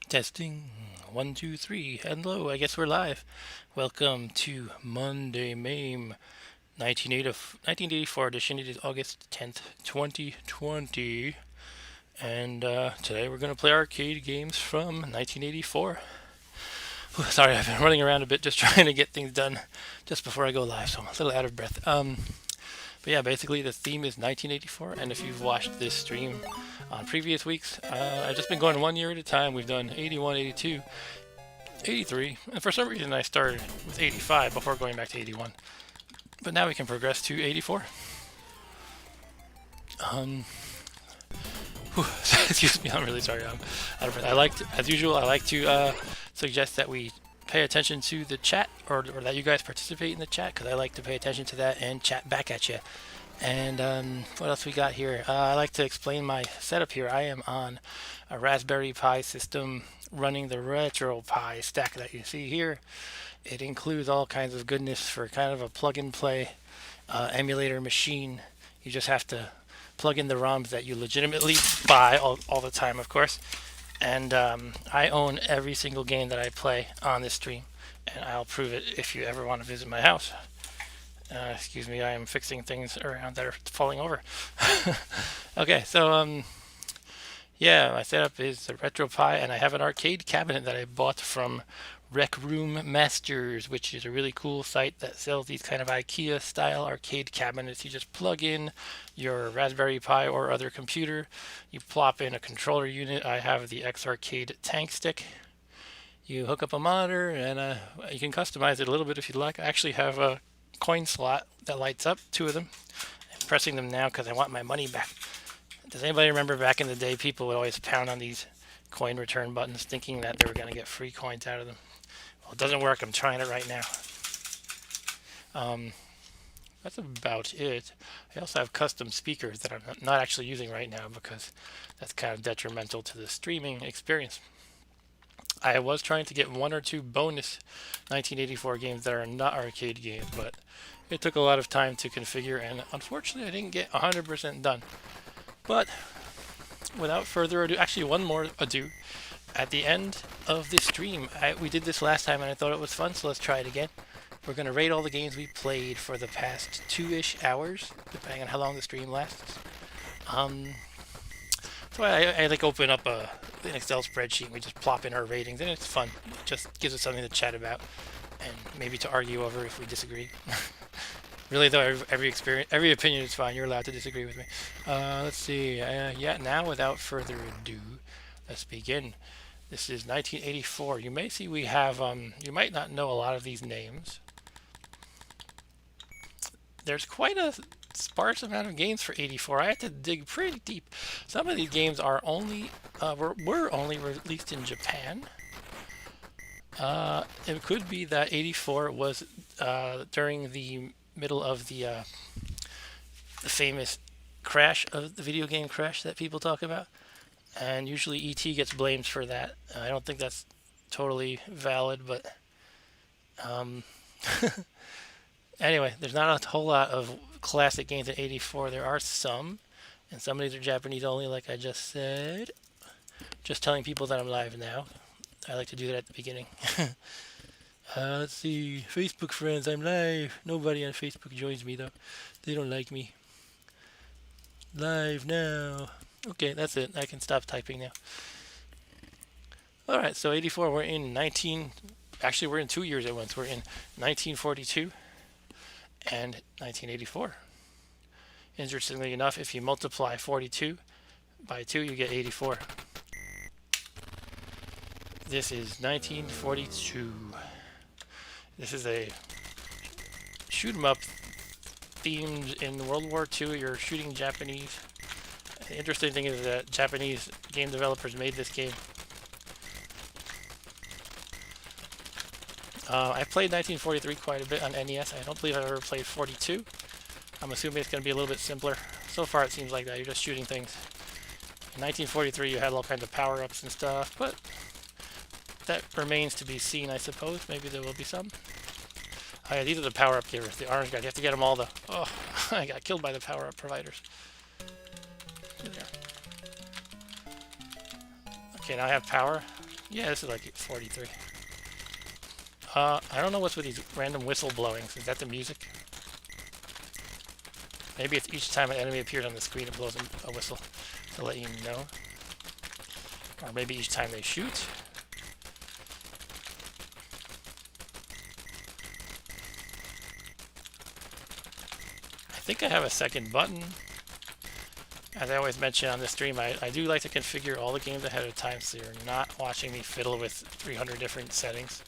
Testing. 1, 2, 3. Hello, I guess we're live. Welcome to Monday MAME 1984 edition. It is August 10th, 2020. And today we're going to play arcade games from 1984. Sorry, I've been running around a bit just trying to get things done just before I go live, so I'm a little out of breath. But yeah, basically the theme is 1984, and if you've watched this stream on previous weeks, I've just been going 1 year at a time. We've done 81, 82, 83, and for some reason I started with 85 before going back to 81. But now we can progress to 84. Excuse me, I'm really sorry. I'm out of breath. As usual, I like to suggest that we pay attention to the chat, or that you guys participate in the chat, because I like to pay attention to that and chat back at you. And what else we got here? I like to explain my setup here. I am on a Raspberry Pi system running the RetroPie stack that you see here. It includes all kinds of goodness for kind of a plug-and-play emulator machine. You just have to plug in the ROMs that you legitimately buy all the time, of course. And I own every single game that I play on this stream, and I'll prove it if you ever want to visit my house. Excuse me, I am fixing things around that are falling over. Okay, so yeah, my setup is the RetroPie, and I have an arcade cabinet that I bought from Rec Room Masters, which is a really cool site that sells these kind of IKEA-style arcade cabinets. You just plug in your Raspberry Pi or other computer, you plop in a controller unit. I have the X-Arcade tank stick. You hook up a monitor, and you can customize it a little bit if you'd like. I actually have a coin slot that lights up, 2 of them. I'm pressing them now because I want my money back. Does anybody remember back in the day, people would always pound on these coin return buttons thinking that they were going to get free coins out of them? Well, it doesn't work. I'm trying it right now. That's about it. I also have custom speakers that I'm not actually using right now because that's kind of detrimental to the streaming experience. I was trying to get 1 or 2 bonus 1984 games that are not arcade games, but it took a lot of time to configure, and unfortunately I didn't get 100% done. But without further ado, actually one more ado. At the end of this stream, we did this last time and I thought it was fun, so let's try it again. We're going to rate all the games we played for the past 2-ish hours, depending on how long the stream lasts. So I like open up an Excel spreadsheet and we just plop in our ratings, and it's fun. It just gives us something to chat about and maybe to argue over if we disagree. Really though, every opinion is fine. You're allowed to disagree with me. Let's see. Yeah, now without further ado, let's begin. This is 1984. You may see we have, you might not know a lot of these names. There's quite a sparse amount of games for 84. I had to dig pretty deep. Some of these games are only, were only released in Japan. It could be that 84 was during the middle of the famous crash of the video game crash that people talk about. And usually E.T. gets blamed for that. I don't think that's totally valid, but anyway, there's not a whole lot of classic games in 84. There are some, and some of these are Japanese only, like I just said. Just telling people that I'm live now. I like to do that at the beginning. Let's see. Facebook friends, I'm live. Nobody on Facebook joins me, though. They don't like me. Live now. Okay, that's it. I can stop typing now. Alright, so 84, we're in actually we're in 2 years at once. We're in 1942 and 1984. Interestingly enough, if you multiply 42 by 2, you get 84. This is 1942. This is a shoot 'em up themed in World War II. You're shooting Japanese. The interesting thing is that Japanese game developers made this game. I played 1943 quite a bit on NES. I don't believe I've ever played 42. I'm assuming it's going to be a little bit simpler. So far it seems like that. You're just shooting things. In 1943 you had all kinds of power-ups and stuff, but that remains to be seen, I suppose. Maybe there will be some. Oh yeah, these are the power-up givers. The orange guys. You have to get them all, though. Oh, I got killed by the power-up providers. Here they are. Okay, now I have power. Yeah, this is like 43. I don't know what's with these random whistle blowings. Is that the music? Maybe it's each time an enemy appears on the screen it blows a whistle to let you know. Or maybe each time they shoot. I think I have a second button. As I always mention on the stream, I do like to configure all the games ahead of time so you're not watching me fiddle with 300 different settings.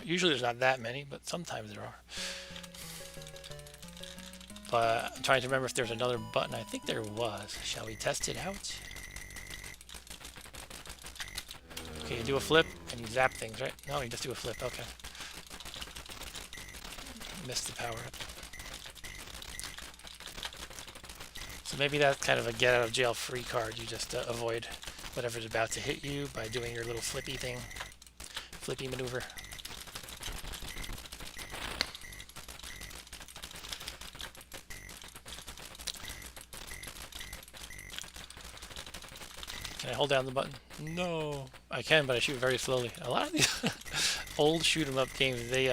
Usually there's not that many, but sometimes there are. But I'm trying to remember if there's another button. I think there was. Shall we test it out? Okay, you do a flip and you zap things, right? No, you just do a flip. Okay. Missed the power up. So maybe that's kind of a get out of jail free card. You just avoid whatever's about to hit you by doing your little flippy thing. Flippy maneuver. Can I hold down the button? No. I can, but I shoot very slowly. A lot of these old shoot 'em up games, they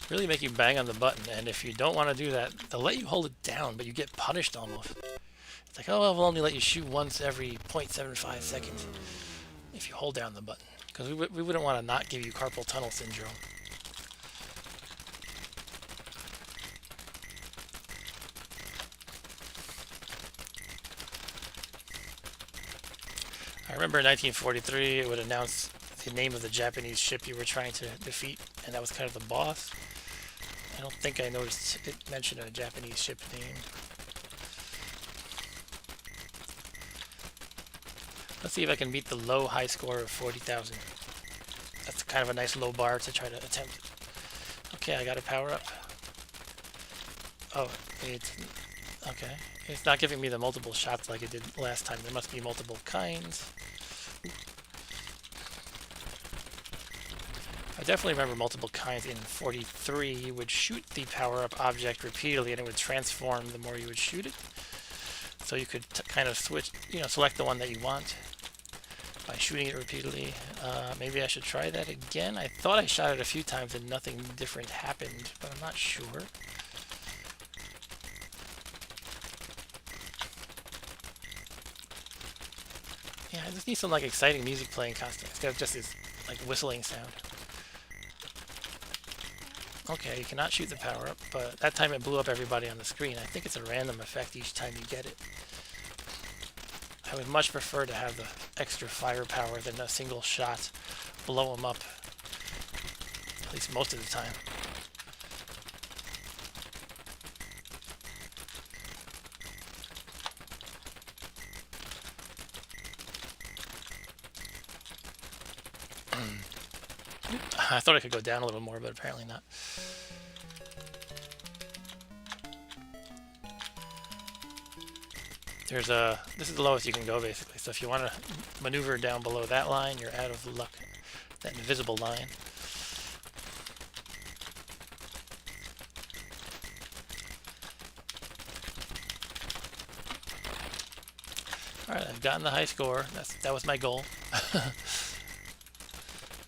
really make you bang on the button, and if you don't want to do that, they'll let you hold it down, but you get punished almost. It's like, oh, well, we'll only let you shoot once every 0.75 seconds if you hold down the button, because we wouldn't want to not give you carpal tunnel syndrome. I remember in 1943, it would announce the name of the Japanese ship you were trying to defeat, and that was kind of the boss. I don't think I noticed it mentioned a Japanese ship name. Let's see if I can beat the low high score of 40,000. That's kind of a nice low bar to try to attempt. Okay, I got a power up. Oh, it's okay. It's not giving me the multiple shots like it did last time. There must be multiple kinds. I definitely remember multiple kinds in 43. You would shoot the power-up object repeatedly and it would transform the more you would shoot it. So you could kind of switch, select the one that you want by shooting it repeatedly. Maybe I should try that again. I thought I shot it a few times and nothing different happened, but I'm not sure. Yeah, I just need some exciting music playing constantly instead of just this whistling sound. Okay, you cannot shoot the power up, but that time it blew up everybody on the screen. I think it's a random effect each time you get it. I would much prefer to have the extra firepower than a single shot blow them up, at least most of the time. I thought I could go down a little more, but apparently not. This is the lowest you can go, basically. So if you want to maneuver down below that line, you're out of luck. That invisible line. Alright, I've gotten the high score. That was my goal.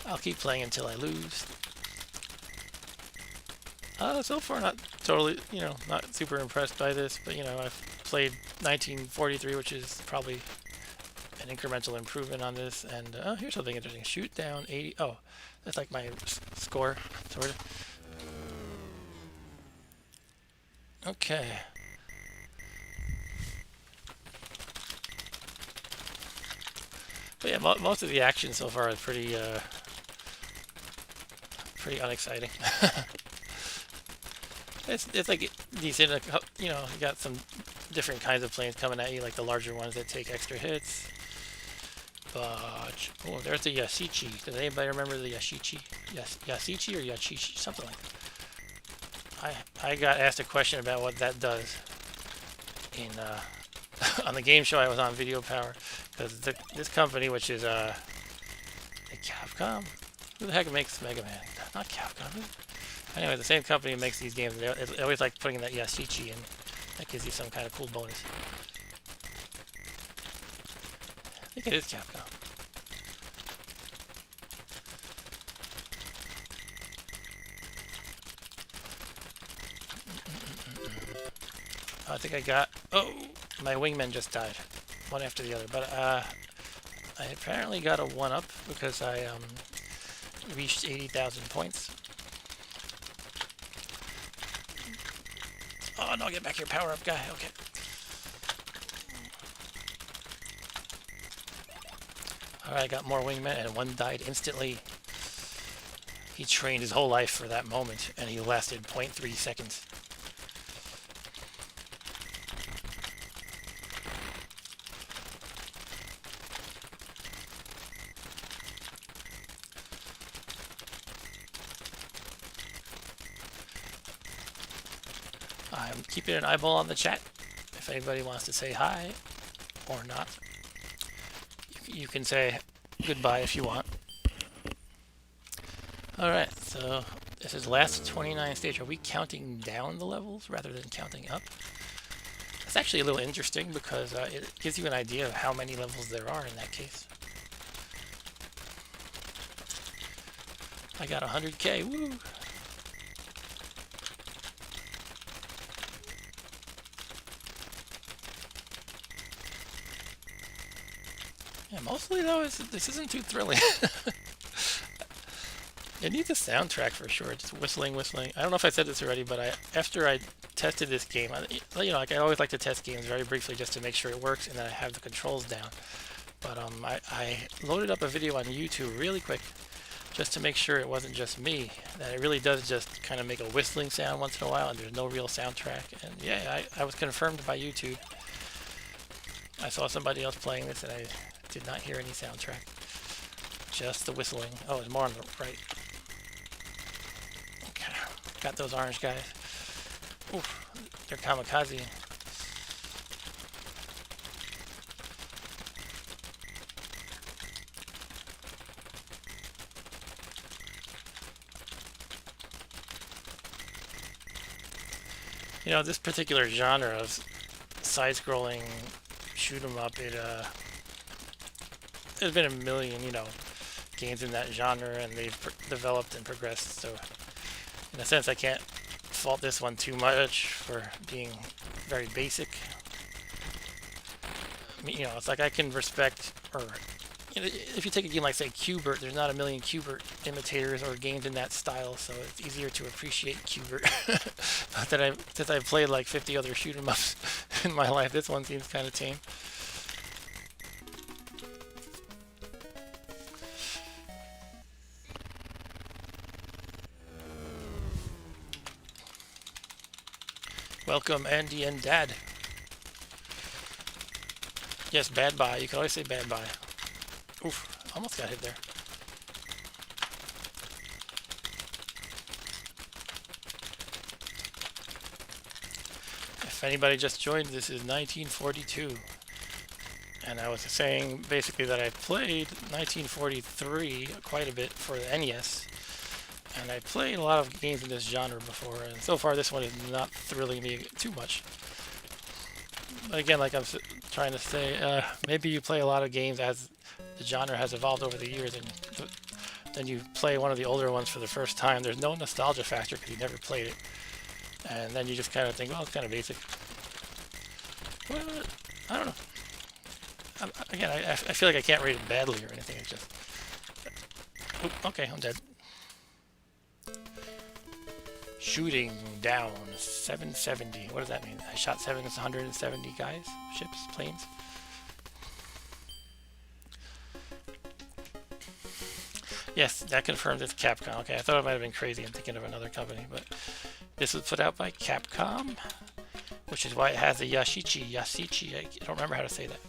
I'll keep playing until I lose. So far not totally, not super impressed by this, but I've played 1943, which is probably an incremental improvement on this, and here's something interesting. Shoot down 80, oh, that's like my score, sort of. Okay. But yeah, most of the action so far is pretty unexciting. It's like decent, you got some different kinds of planes coming at you, like the larger ones that take extra hits. But oh, there's the Yashichi. Does anybody remember the Yashichi? Yashichi or Yachichi, something like that. I got asked a question about what that does in on the game show I was on, Video Power, because this company, which is Capcom, who the heck makes Mega Man? Not Capcom. Anyway, the same company makes these games. They always like putting that Yashichi in. That gives you some kind of cool bonus. I think it is Capcom. I think I got... Oh! My wingmen just died. One after the other. But I apparently got a 1-up because I reached 80,000 points. Oh no, get back here, power up guy. Okay. Alright, I got more wingmen and one died instantly. He trained his whole life for that moment and he lasted 0.3 seconds. I'm keeping an eyeball on the chat. If anybody wants to say hi or not, you can say goodbye if you want. Alright, so this is last 29 stage. Are we counting down the levels rather than counting up? That's actually a little interesting because it gives you an idea of how many levels there are in that case. I got 100k, woo! Yeah, mostly though, this isn't too thrilling. It needs a soundtrack for sure, just whistling. I don't know if I said this already, but after I tested this game, you know, like I always like to test games very briefly just to make sure it works and that I have the controls down. But I loaded up a video on YouTube really quick just to make sure it wasn't just me, that it really does just kind of make a whistling sound once in a while and there's no real soundtrack. And yeah, I was confirmed by YouTube. I saw somebody else playing this and I did not hear any soundtrack. Just the whistling. Oh, there's more on the right. Okay, got those orange guys. Oof, they're kamikaze. You know, this particular genre of side-scrolling shoot 'em up, there's been a million, you know, games in that genre, and they've developed and progressed. So, in a sense, I can't fault this one too much for being very basic. I mean, you know, it's like I can respect, or you know, if you take a game like, say, Qbert, there's not a million Qbert imitators or games in that style, so it's easier to appreciate Qbert. But since I've played like 50 other shoot 'em ups in my life, this one seems kind of tame. Welcome, Andy and Dad. Yes, bad bye. You can always say bad bye. Oof, almost got hit there. If anybody just joined, this is 1942. And I was saying basically that I played 1943 quite a bit for the NES. And I played a lot of games in this genre before, and so far this one is not thrilling me too much. But again, like I'm trying to say, maybe you play a lot of games as the genre has evolved over the years, and then you play one of the older ones for the first time. There's no nostalgia factor because you never played it. And then you just kind of think, well, it's kind of basic. Well, I don't know. Again, I feel like I can't rate it badly or anything. It's just... Oop, okay, I'm dead. Shooting down 770. What does that mean? I shot 770 guys, ships, planes. Yes, that confirms it's Capcom. Okay, I thought it might have been crazy. I'm thinking of another company, but this was put out by Capcom, which is why it has a Yashichi. I don't remember how to say that.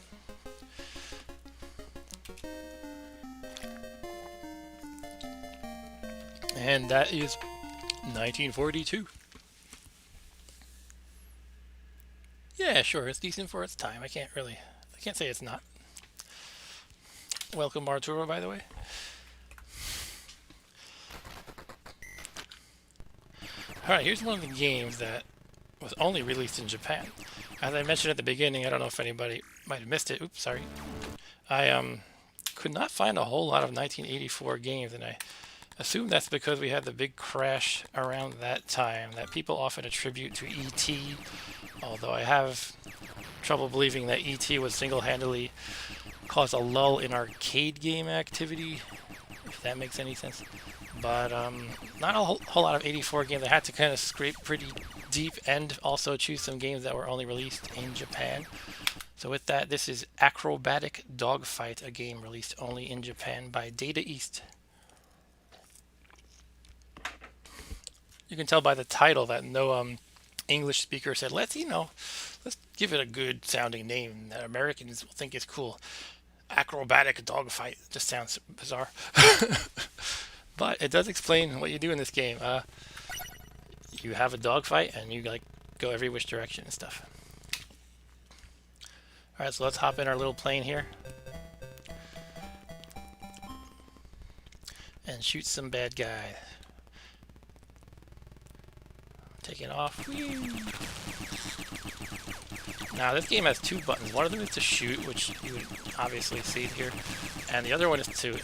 And that is 1942. Yeah, sure, it's decent for its time. I can't say it's not. Welcome, Arturo, by the way. Alright, here's one of the games that was only released in Japan. As I mentioned at the beginning, I don't know if anybody might have missed it. Oops, sorry. I could not find a whole lot of 1984 games, and I assume that's because we had the big crash around that time that people often attribute to E.T., although I have trouble believing that E.T. would single-handedly cause a lull in arcade game activity, if that makes any sense. But not a whole lot of 84 games. I had to kind of scrape pretty deep and also choose some games that were only released in Japan. So with that, this is Acrobatic Dogfight, a game released only in Japan by Data East. You can tell by the title that no English speaker said, let's give it a good sounding name that Americans will think is cool. Acrobatic Dogfight just sounds bizarre. But it does explain what you do in this game. You have a dogfight and you like go every which direction and stuff. Alright, so let's hop in our little plane here and shoot some bad guy. Taking off. Whee! Now this game has two buttons. One of them is to shoot, which you would obviously see here, and the other one is to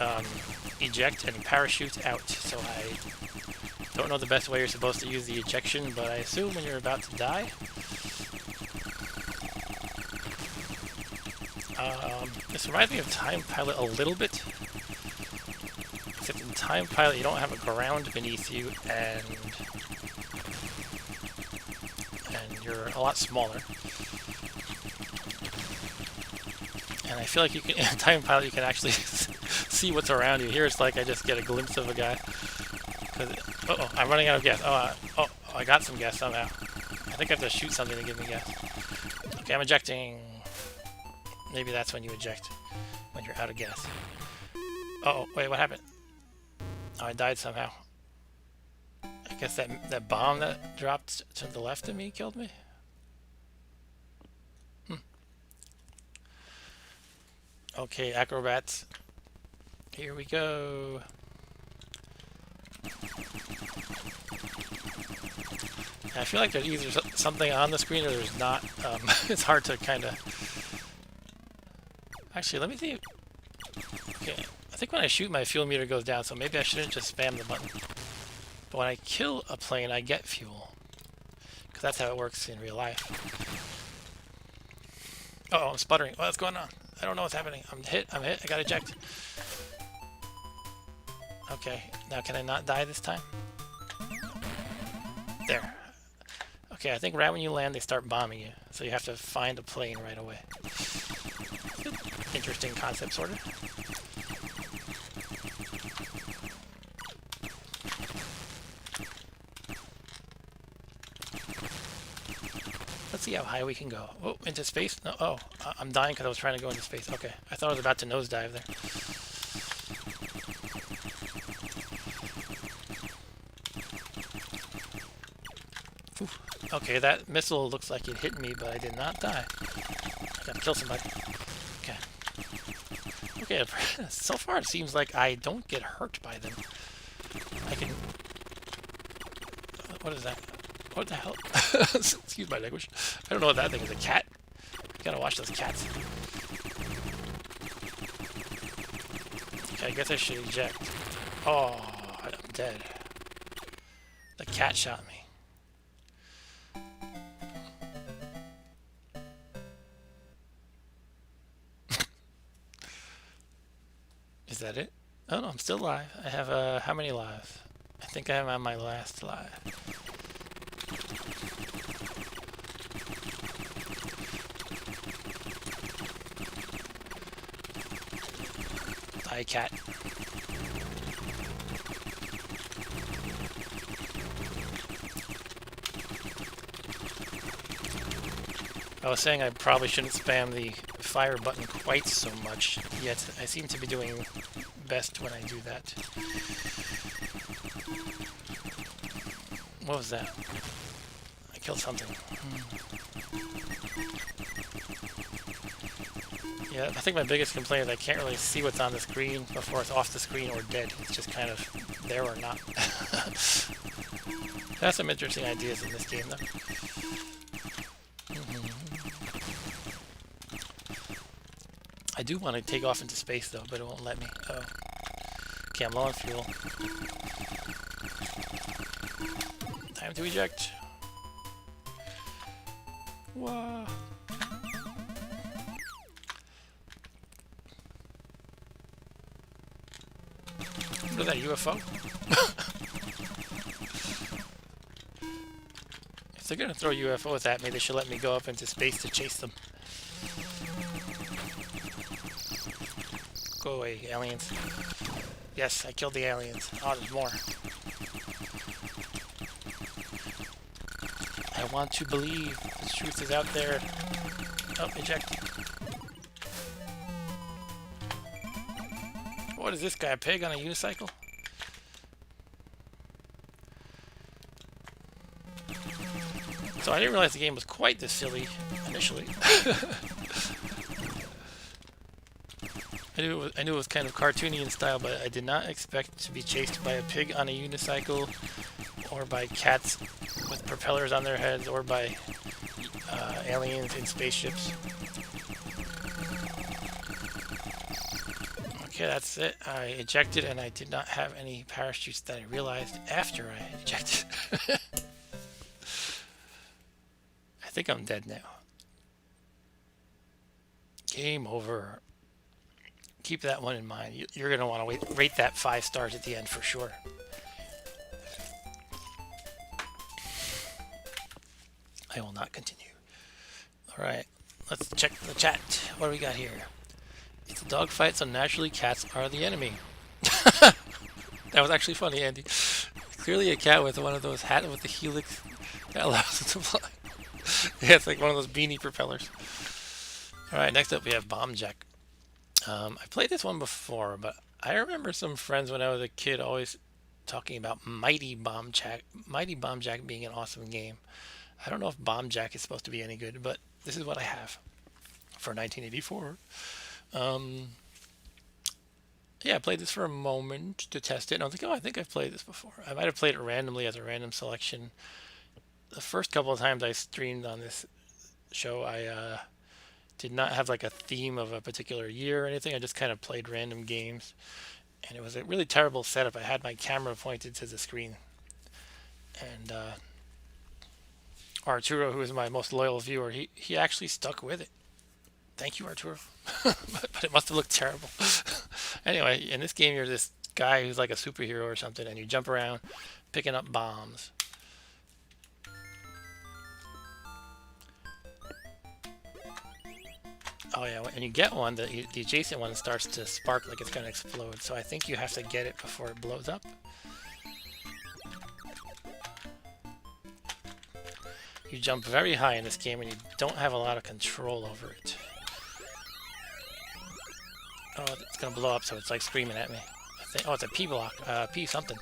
eject and parachute out. So I don't know the best way you're supposed to use the ejection, but I assume when you're about to die. This reminds me of Time Pilot a little bit, except in Time Pilot you don't have a ground beneath you, and you're a lot smaller. And I feel like you can, in Time Pilot, you can actually see what's around you. Here it's like I just get a glimpse of a guy. Uh-oh, I'm running out of gas. Oh, I got some gas somehow. I think I have to shoot something to give me gas. Okay, I'm ejecting. Maybe that's when you eject, when you're out of gas. Uh-oh, wait, what happened? Oh, I died somehow. I guess that bomb that dropped to the left of me killed me? Okay, acrobats. Here we go. I feel like there's either something on the screen or there's not. It's hard to kind of... Actually, let me see. Okay, I think when I shoot, my fuel meter goes down, so maybe I shouldn't just spam the button. But when I kill a plane, I get fuel. Because that's how it works in real life. Uh-oh, I'm sputtering. What's going on? I don't know what's happening. I'm hit. I gotta eject. Okay, now can I not die this time? There. Okay, I think right when you land, they start bombing you. So you have to find a plane right away. Interesting concept, sort of. Let's see how high we can go. Oh, into space? No, oh, I'm dying because I was trying to go into space. Okay, I thought I was about to nosedive there. Oof. Okay, that missile looks like it hit me, but I did not die. I gotta kill somebody. Okay. Okay, so far it seems like I don't get hurt by them. I can... What is that? What the hell? Excuse my language. I don't know what that thing is. A cat? You gotta watch those cats. Okay, I guess I should eject. Oh, I'm dead. The cat shot me. Is that it? Oh no, I'm still alive. I have, how many lives? I think I'm on my last live. Die, cat. I was saying I probably shouldn't spam the fire button quite so much, yet I seem to be doing best when I do that. What was that? I killed something. Yeah, I think my biggest complaint is I can't really see what's on the screen before it's off the screen or dead. It's just kind of there or not. There's some interesting ideas in this game, though. I do want to take off into space, though, but it won't let me. Oh. Okay, I'm low on fuel. Time to eject. Whoa. What is that, UFO? If they're gonna throw UFOs at me, they should let me go up into space to chase them. Go away, aliens. Yes, I killed the aliens. Oh, there's more. I want to believe the truth is out there. Oh, eject. What is this guy, a pig on a unicycle? So I didn't realize the game was quite this initially. I knew it was kind of cartoony in style, but I did not expect to be chased by a pig on a unicycle, or by cats with propellers on their heads, or by aliens in spaceships. Okay, that's it. I ejected, and I did not have any parachutes that I realized after I ejected. I think I'm dead now. Game over. Keep that one in mind. You're going to want to rate that 5 stars at the end for sure. I will not continue. Alright, let's check the chat. What do we got here? It's a dogfight, so naturally cats are the enemy. That was actually funny, Andy. Clearly a cat with one of those hats with the helix that allows it to fly. Yeah, it's like one of those beanie propellers. Alright, next up we have Bomb Jack. I played this one before, but I remember some friends when I was a kid always talking about Mighty Bomb Jack being an awesome game. I don't know if Bomb Jack is supposed to be any good, but this is what I have for 1984. Yeah, I played this for a moment to test it, and I was like, oh, I think I've played this before. I might have played it randomly as a random selection. The first couple of times I streamed on this show, I did not have like a theme of a particular year or anything. I just kind of played random games, and it was a really terrible setup. I had my camera pointed to the screen, and Arturo, who is my most loyal viewer, he actually stuck with it. Thank you, Arturo. but it must have looked terrible. Anyway, in this game, you're this guy who's like a superhero or something, and you jump around picking up bombs. Oh yeah, when you get one, the adjacent one starts to spark like it's going to explode. So I think you have to get it before it blows up. You jump very high in this game, and you don't have a lot of control over it. Oh, it's going to blow up, so it's like screaming at me. Oh, it's a P block. P something.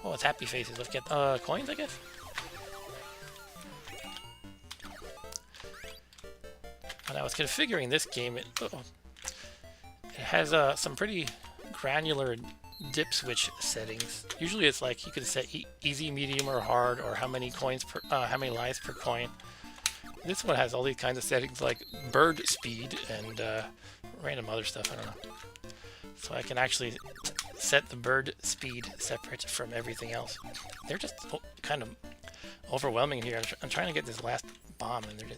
Oh, it's happy faces. Let's get coins, I guess? When I was configuring this game, it has some pretty granular dip switch settings. Usually it's like you could set easy, medium, or hard, or how many coins per, how many lives per coin. This one has all these kinds of settings like bird speed and random other stuff, I don't know. So I can actually set the bird speed separate from everything else. They're just kind of overwhelming here. I'm trying to get this last bomb, and they're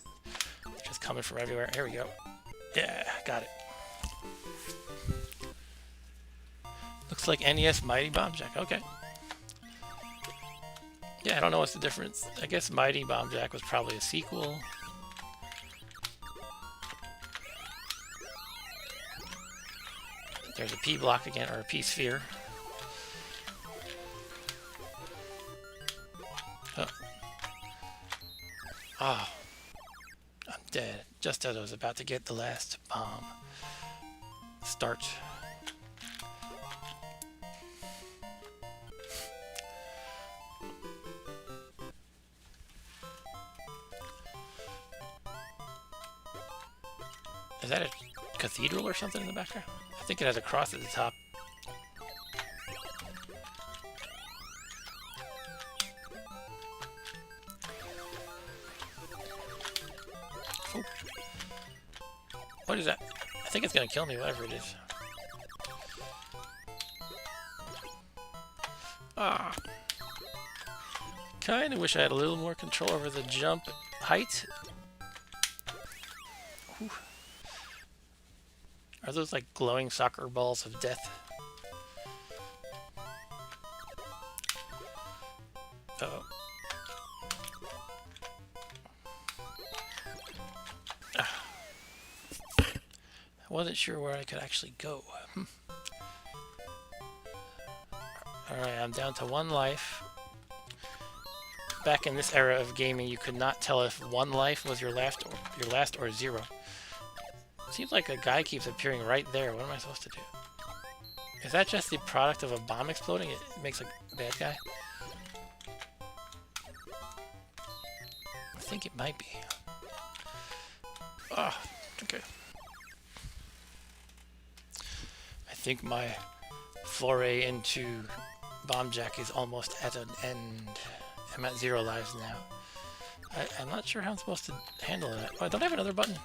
just coming from everywhere. Here we go. Yeah, got it. Looks like NES Mighty Bomb Jack. Okay. Yeah, I don't know what's the difference. I guess Mighty Bomb Jack was probably a sequel. There's a P block again, or a P sphere. Oh. I'm dead, just as I was about to get the last bomb. Start. Is that a cathedral or something in the background? I think it has a cross at the top. Oh. What is that? I think it's gonna kill me, whatever it is. Ah. Kind of wish I had a little more control over the jump height. Whew. Are those like glowing soccer balls of death? Uh-oh. I wasn't sure where I could actually go. Alright, I'm down to 1 life. Back in this era of gaming, you could not tell if 1 life was your last or 0. Seems like a guy keeps appearing right there. What am I supposed to do? Is that just the product of a bomb exploding? It makes a bad guy? I think it might be. Ah, okay. I think my foray into Bomb Jack is almost at an end. I'm at 0 lives now. I'm not sure how I'm supposed to handle that. Oh, I don't have another button.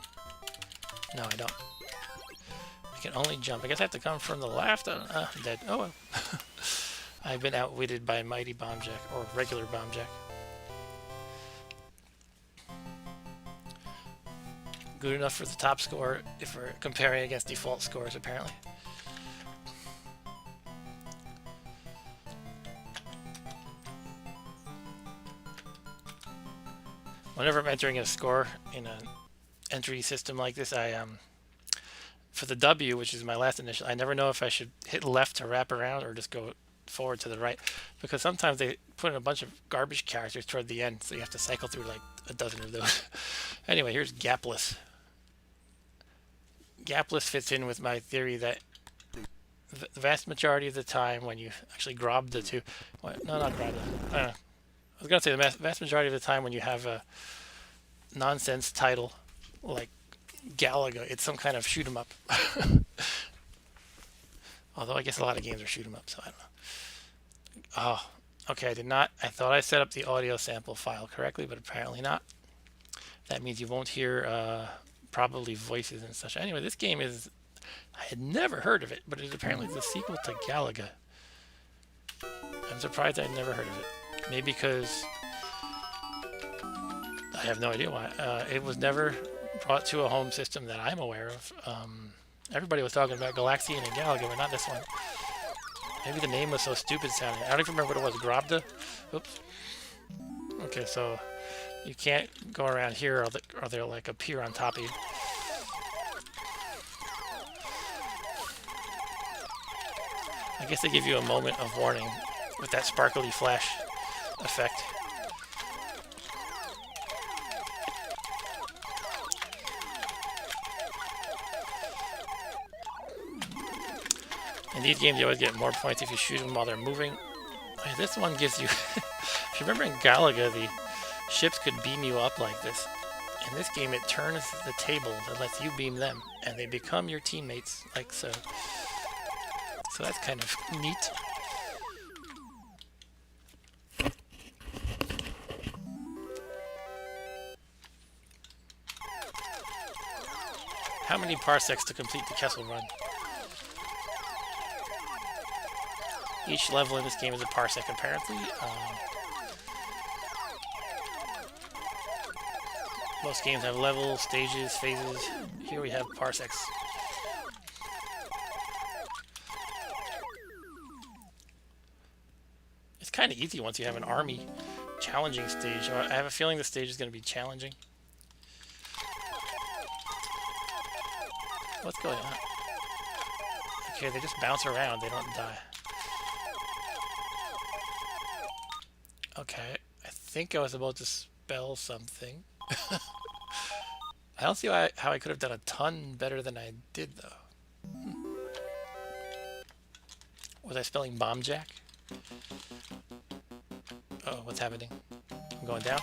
No, I don't. I can only jump. I guess I have to come from the left. I'm dead. Oh well. I've been outwitted by Mighty Bomb Jack, or regular Bomb Jack. Good enough for the top score if we're comparing against default scores, apparently. Whenever I'm entering a score in an entry system like this, for the W, which is my last initial, I never know if I should hit left to wrap around or just go forward to the right, because sometimes they put in a bunch of garbage characters toward the end, so you have to cycle through like a dozen of those. Anyway, here's gapless. Gapless fits in with my theory that the vast majority of the time when you actually grab the two, no, not grab the, I don't know. I was gonna say the vast majority of the time when you have a nonsense title like Galaga, it's some kind of shoot 'em up. Although I guess a lot of games are shoot 'em up, so I don't know. Oh, okay, I did not. I thought I set up the audio sample file correctly, but apparently not. That means you won't hear probably voices and such. Anyway, this game is, I had never heard of it, but it is apparently the sequel to Galaga. I'm surprised I'd never heard of it. Maybe because I have no idea why. It was never brought to a home system that I'm aware of. Everybody was talking about Galaxian and Galaga, but not this one. Maybe the name was so stupid sounding. I don't even remember what it was. Grabda? Oops. Okay, so you can't go around here or they'll like appear on top of you. I guess they give you a moment of warning with that sparkly flash effect. In these games, you always get more points if you shoot them while they're moving. This one gives you... If you remember in Galaga, the ships could beam you up like this. In this game, it turns the tables and lets you beam them, and they become your teammates, like so. So that's kind of neat. How many parsecs to complete the Kessel Run? Each level in this game is a parsec, apparently. Most games have levels, stages, phases. Here we have parsecs. It's kind of easy once you have an army. Challenging stage. I have a feeling the stage is going to be challenging. What's going on? Okay, they just bounce around. They don't die. Okay, I think I was about to spell something. I don't see how I could have done a ton better than I did, though. Was I spelling Bomb Jack? Oh, what's happening? I'm going down.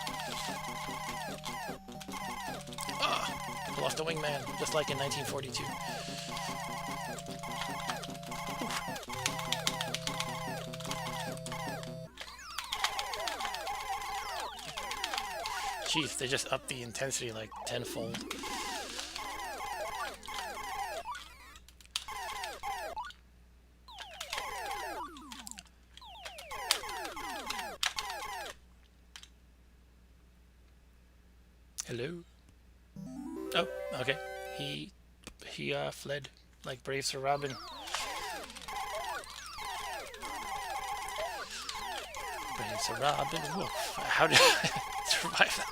Ah, I lost a wingman, just like in 1942. Jeez, they just upped the intensity like tenfold. Hello. Oh, okay. He fled like brave Sir Robin. Brave Sir Robin. Whoa. How did I survive that?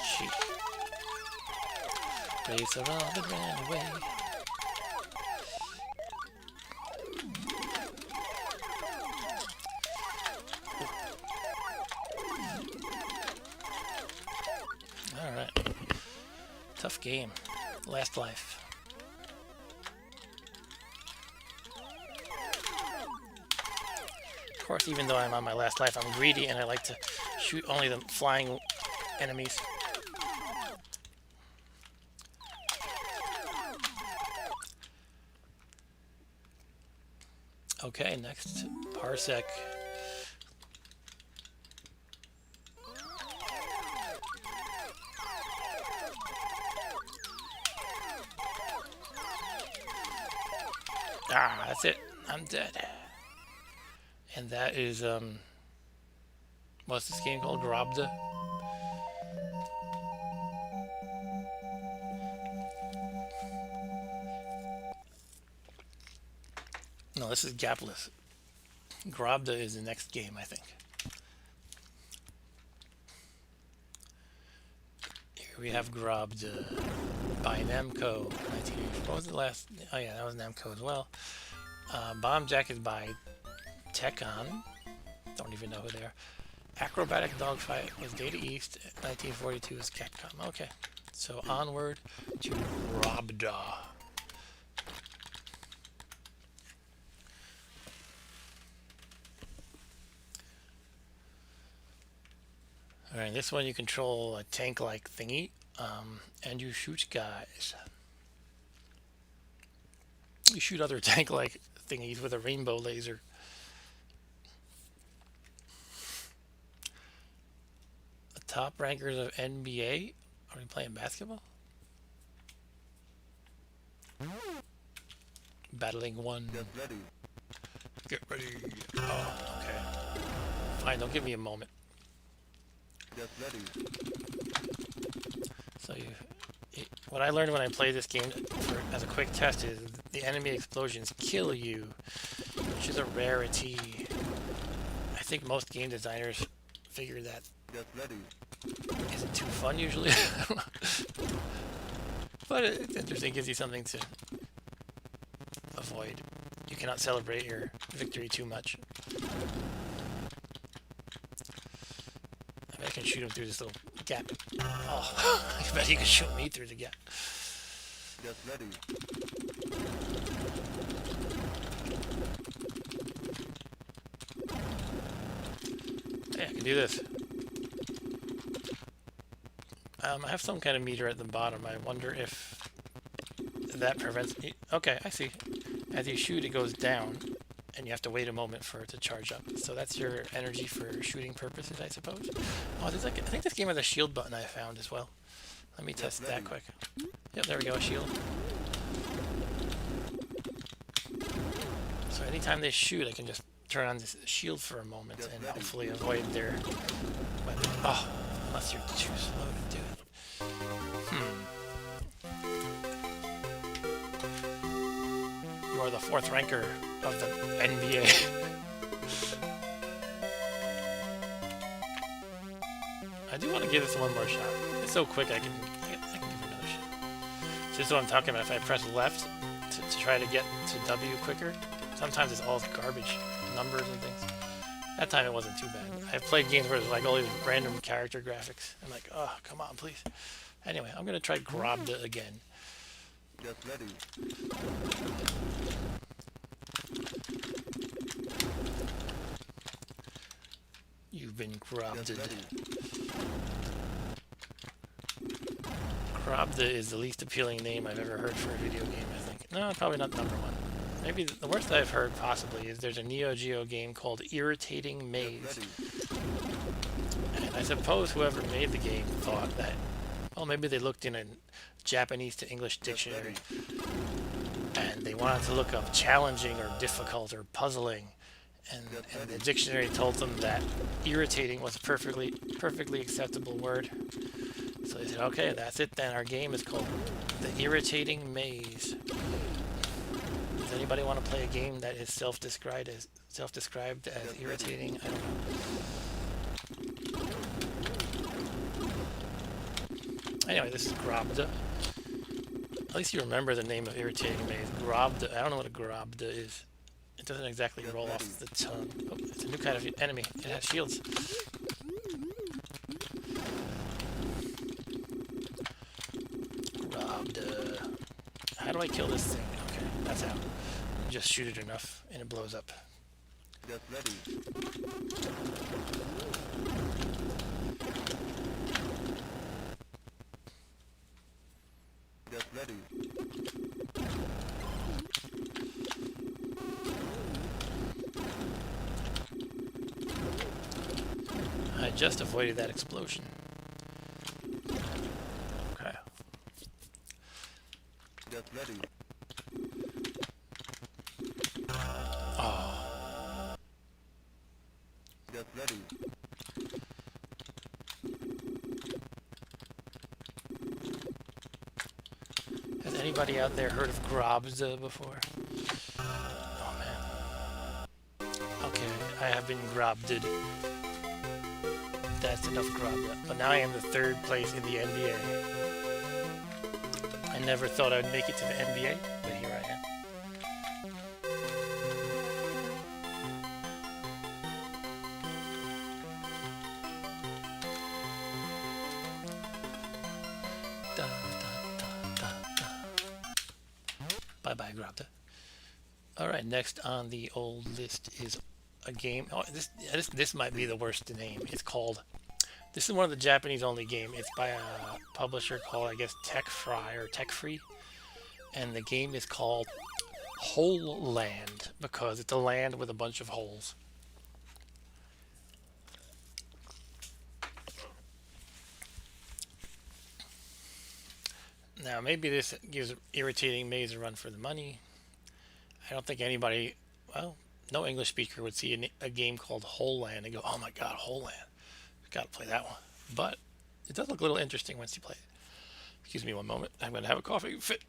Shoot. Brave Sir Robin ran away. Alright. Tough game. Last life. Of course, even though I'm on my last life, I'm greedy and I like to shoot only the flying enemies. Okay, next parsec. Ah, that's it. I'm dead. And that is, what's this game called? Grobda? No, this is gapless. Grobda is the next game, I think. Here we have Grobda by Namco. 1984. What was the last? Oh yeah, that was Namco as well. Bomb Jack is by Tekon. Don't even know who they are. Acrobatic Dogfight was Data East. 1942 is Capcom. Okay, so onward to Grobda. Alright, this one you control a tank-like thingy, and you shoot guys. You shoot other tank-like thingies with a rainbow laser. The top rankers of NBA? Are we playing basketball? Battling one. Get ready. Get ready. Oh, okay. Fine, don't give me a moment. Get ready. So what I learned when I played this game as a quick test is the enemy explosions kill you, which is a rarity. I think most game designers figure that Get ready. isn't too fun usually. But it's interesting, gives you something to avoid. You cannot celebrate your victory too much. I can shoot him through this little gap. Oh, I bet he could shoot me through the gap. Get ready. Hey, I can do this. I have some kind of meter at the bottom. I wonder if that prevents... Okay, I see. As you shoot, it goes down, and you have to wait a moment for it to charge up. So that's your energy for shooting purposes, I suppose. Oh, there's like... I think this game has a shield button I found as well. Let me test that quick. Yep, there we go, a shield. So anytime they shoot, I can just turn on this shield for a moment and hopefully avoid their weapon. Oh, unless you're too slow to do it. You are the 4th ranker of the NBA. I do want to give this one more shot. It's so quick I can give it another shot. So this is what I'm talking about. If I press left to try to get to W quicker, sometimes it's all garbage numbers and things. That time it wasn't too bad. I've played games where there's like all these random character graphics. I'm like, oh, come on, please. Anyway, I'm going to try Grobda again. Get ready. You've been Grobda. Get ready. Grobda is the least appealing name I've ever heard for a video game, I think. No, probably not number one. Maybe the worst I've heard, possibly, is there's a Neo Geo game called Irritating Maze. And I suppose whoever made the game thought that, well, maybe they looked in a Japanese to English dictionary and they wanted to look up challenging or difficult or puzzling. And the dictionary told them that irritating was a perfectly acceptable word. So they said, okay, that's it then. Our game is called The Irritating Maze. Does anybody want to play a game that is self-described as irritating? I don't know. Anyway, this is Grobda. At least you remember the name of Irritating Maze. Grobda. I don't know what a Grobda is. It doesn't exactly roll off the tongue. Oh, it's a new kind of enemy. It has shields. Grobda. How do I kill this thing? Okay, that's how. You just shoot it enough and it blows up. Get ready. Get ready. I just avoided that explosion. Okay. Get ready. Oh. Get ready. Has anybody out there heard of Grobda before? Oh man. Okay, I have been Grobded. That's enough Grobda. But now I am the third place in the NBA. I never thought I'd make it to the NBA, but here I am. Da, da, da, da, da. Bye-bye, Grobda. Alright, next on the old list is a game. Oh, this might be the worst name. It's called... This is one of the Japanese-only game. It's by a publisher called, I guess, Tech Free. And the game is called Hole Land, because it's a land with a bunch of holes. Now, maybe this gives Irritating Maze a run for the money. I don't think anybody, well, no English speaker would see a game called Hole Land and go, oh my god, Hole Land. Gotta play that one. But it does look a little interesting once you play it. Excuse me one moment. I'm going to have a coughing fit.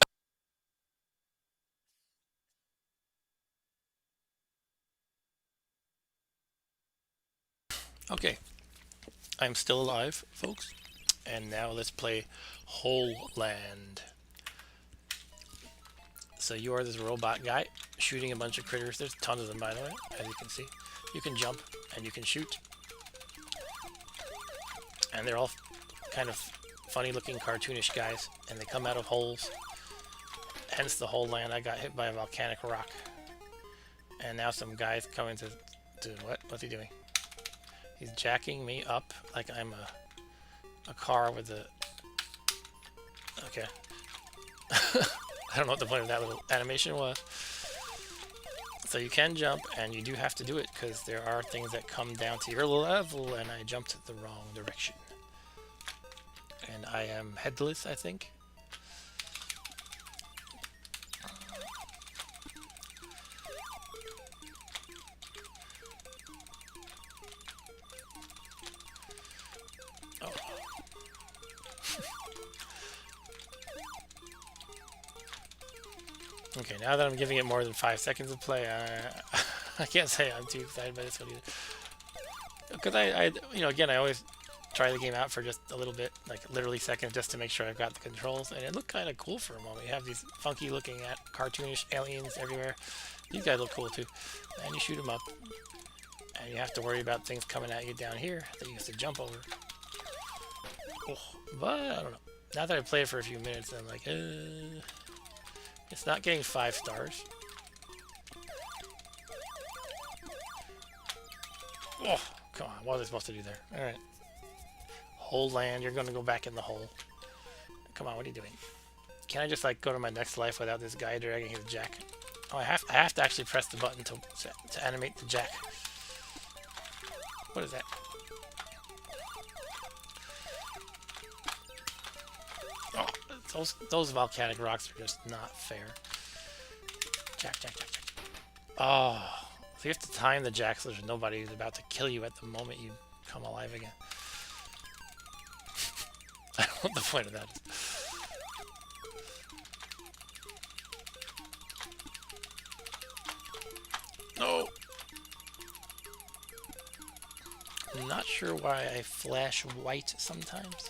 Okay. I'm still alive, folks. And now let's play Hole Land. So you are this robot guy shooting a bunch of critters. There's tons of them, by the way, as you can see. You can jump and you can shoot. And they're all kind of funny looking cartoonish guys, and they come out of holes. Hence the Hole Land. I got hit by a volcanic rock. And now some guy's coming to what? What's he doing? He's jacking me up like I'm a car with a... Okay. I don't know what the point of that little animation was. So you can jump, and you do have to do it, because there are things that come down to your level, and I jumped the wrong direction. And I am headless, I think. Oh. Okay, now that I'm giving it more than 5 seconds of play, I can't say I'm too excited by this one either. Because you know, again, I always try the game out for just a little bit, like literally seconds, just to make sure I've got the controls. And it looked kind of cool for a moment. You have these funky looking cartoonish aliens everywhere. These guys look cool too. And you shoot them up. And you have to worry about things coming at you down here that you have to jump over. Oh, but I don't know. Now that I've played it for a few minutes, I'm like, it's not getting 5 stars. Oh, come on. What was I supposed to do there? Alright. Hole Land. You're going to go back in the hole. Come on, what are you doing? Can I just, like, go to my next life without this guy dragging his jack? Oh, I have to actually press the button to animate the jack. What is that? Oh, those volcanic rocks are just not fair. Jack. Oh, so you have to time the jack so there's nobody who's about to kill you at the moment you come alive again. I don't what the point of that is. No! I'm not sure why I flash white sometimes.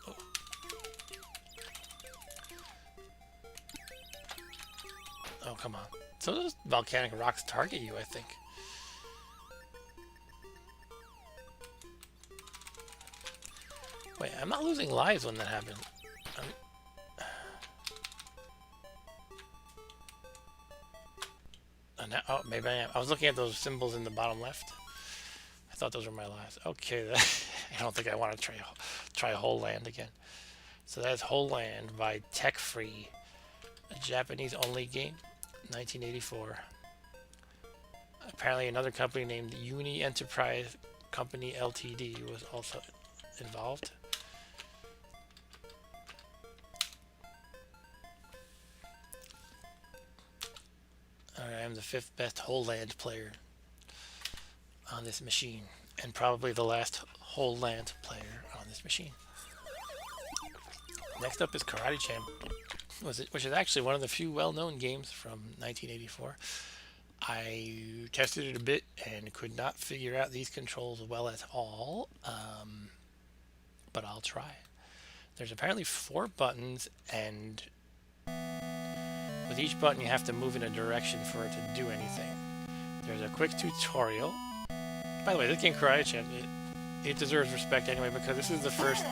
Oh. Oh, come on. So those volcanic rocks target you, I think. Wait, I'm not losing lives when that happens. Oh, maybe I am. I was looking at those symbols in the bottom left. I thought those were my lives. Okay, I don't think I want to try Whole Land again. So that's Whole Land by Tech Free, a Japanese-only game, 1984. Apparently, another company named Uni Enterprise Company Ltd. was also involved. Alright, I'm the 5th best Whole Land player on this machine, and probably the last Whole Land player on this machine. Next up is Karate Champ, which is actually one of the few well-known games from 1984. I tested it a bit and could not figure out these controls well at all, but I'll try. There's apparently 4 buttons, and with each button you have to move in a direction for it to do anything. There's a quick tutorial. By the way, this game Karate Champ, it deserves respect anyway, because this is the first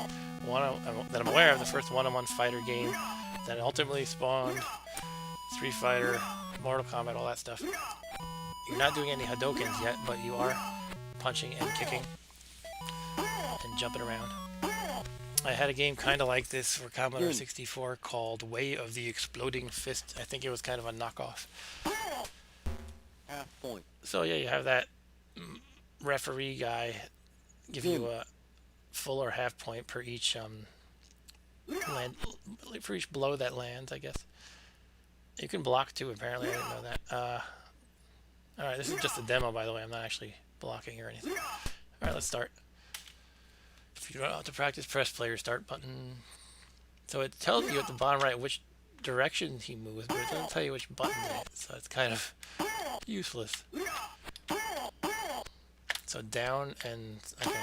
one that I'm aware of, the first one-on-one fighter game that ultimately spawned Street Fighter, Mortal Kombat, all that stuff. You're not doing any Hadokens yet, but you are punching and kicking and jumping around. I had a game kind of like this for Commodore 64 called Way of the Exploding Fist. I think it was kind of a knockoff. Half point. So yeah, you have that referee guy give you a full or half point per each land, for each blow that lands, I guess. You can block too, apparently. I didn't know that. Alright, this is just a demo, by the way. I'm not actually blocking or anything. Alright, let's start. If you don't know how to practice, press player start button. So it tells you at the bottom right which direction he moves, but it doesn't tell you which button it is, so it's kind of useless. So down and... okay.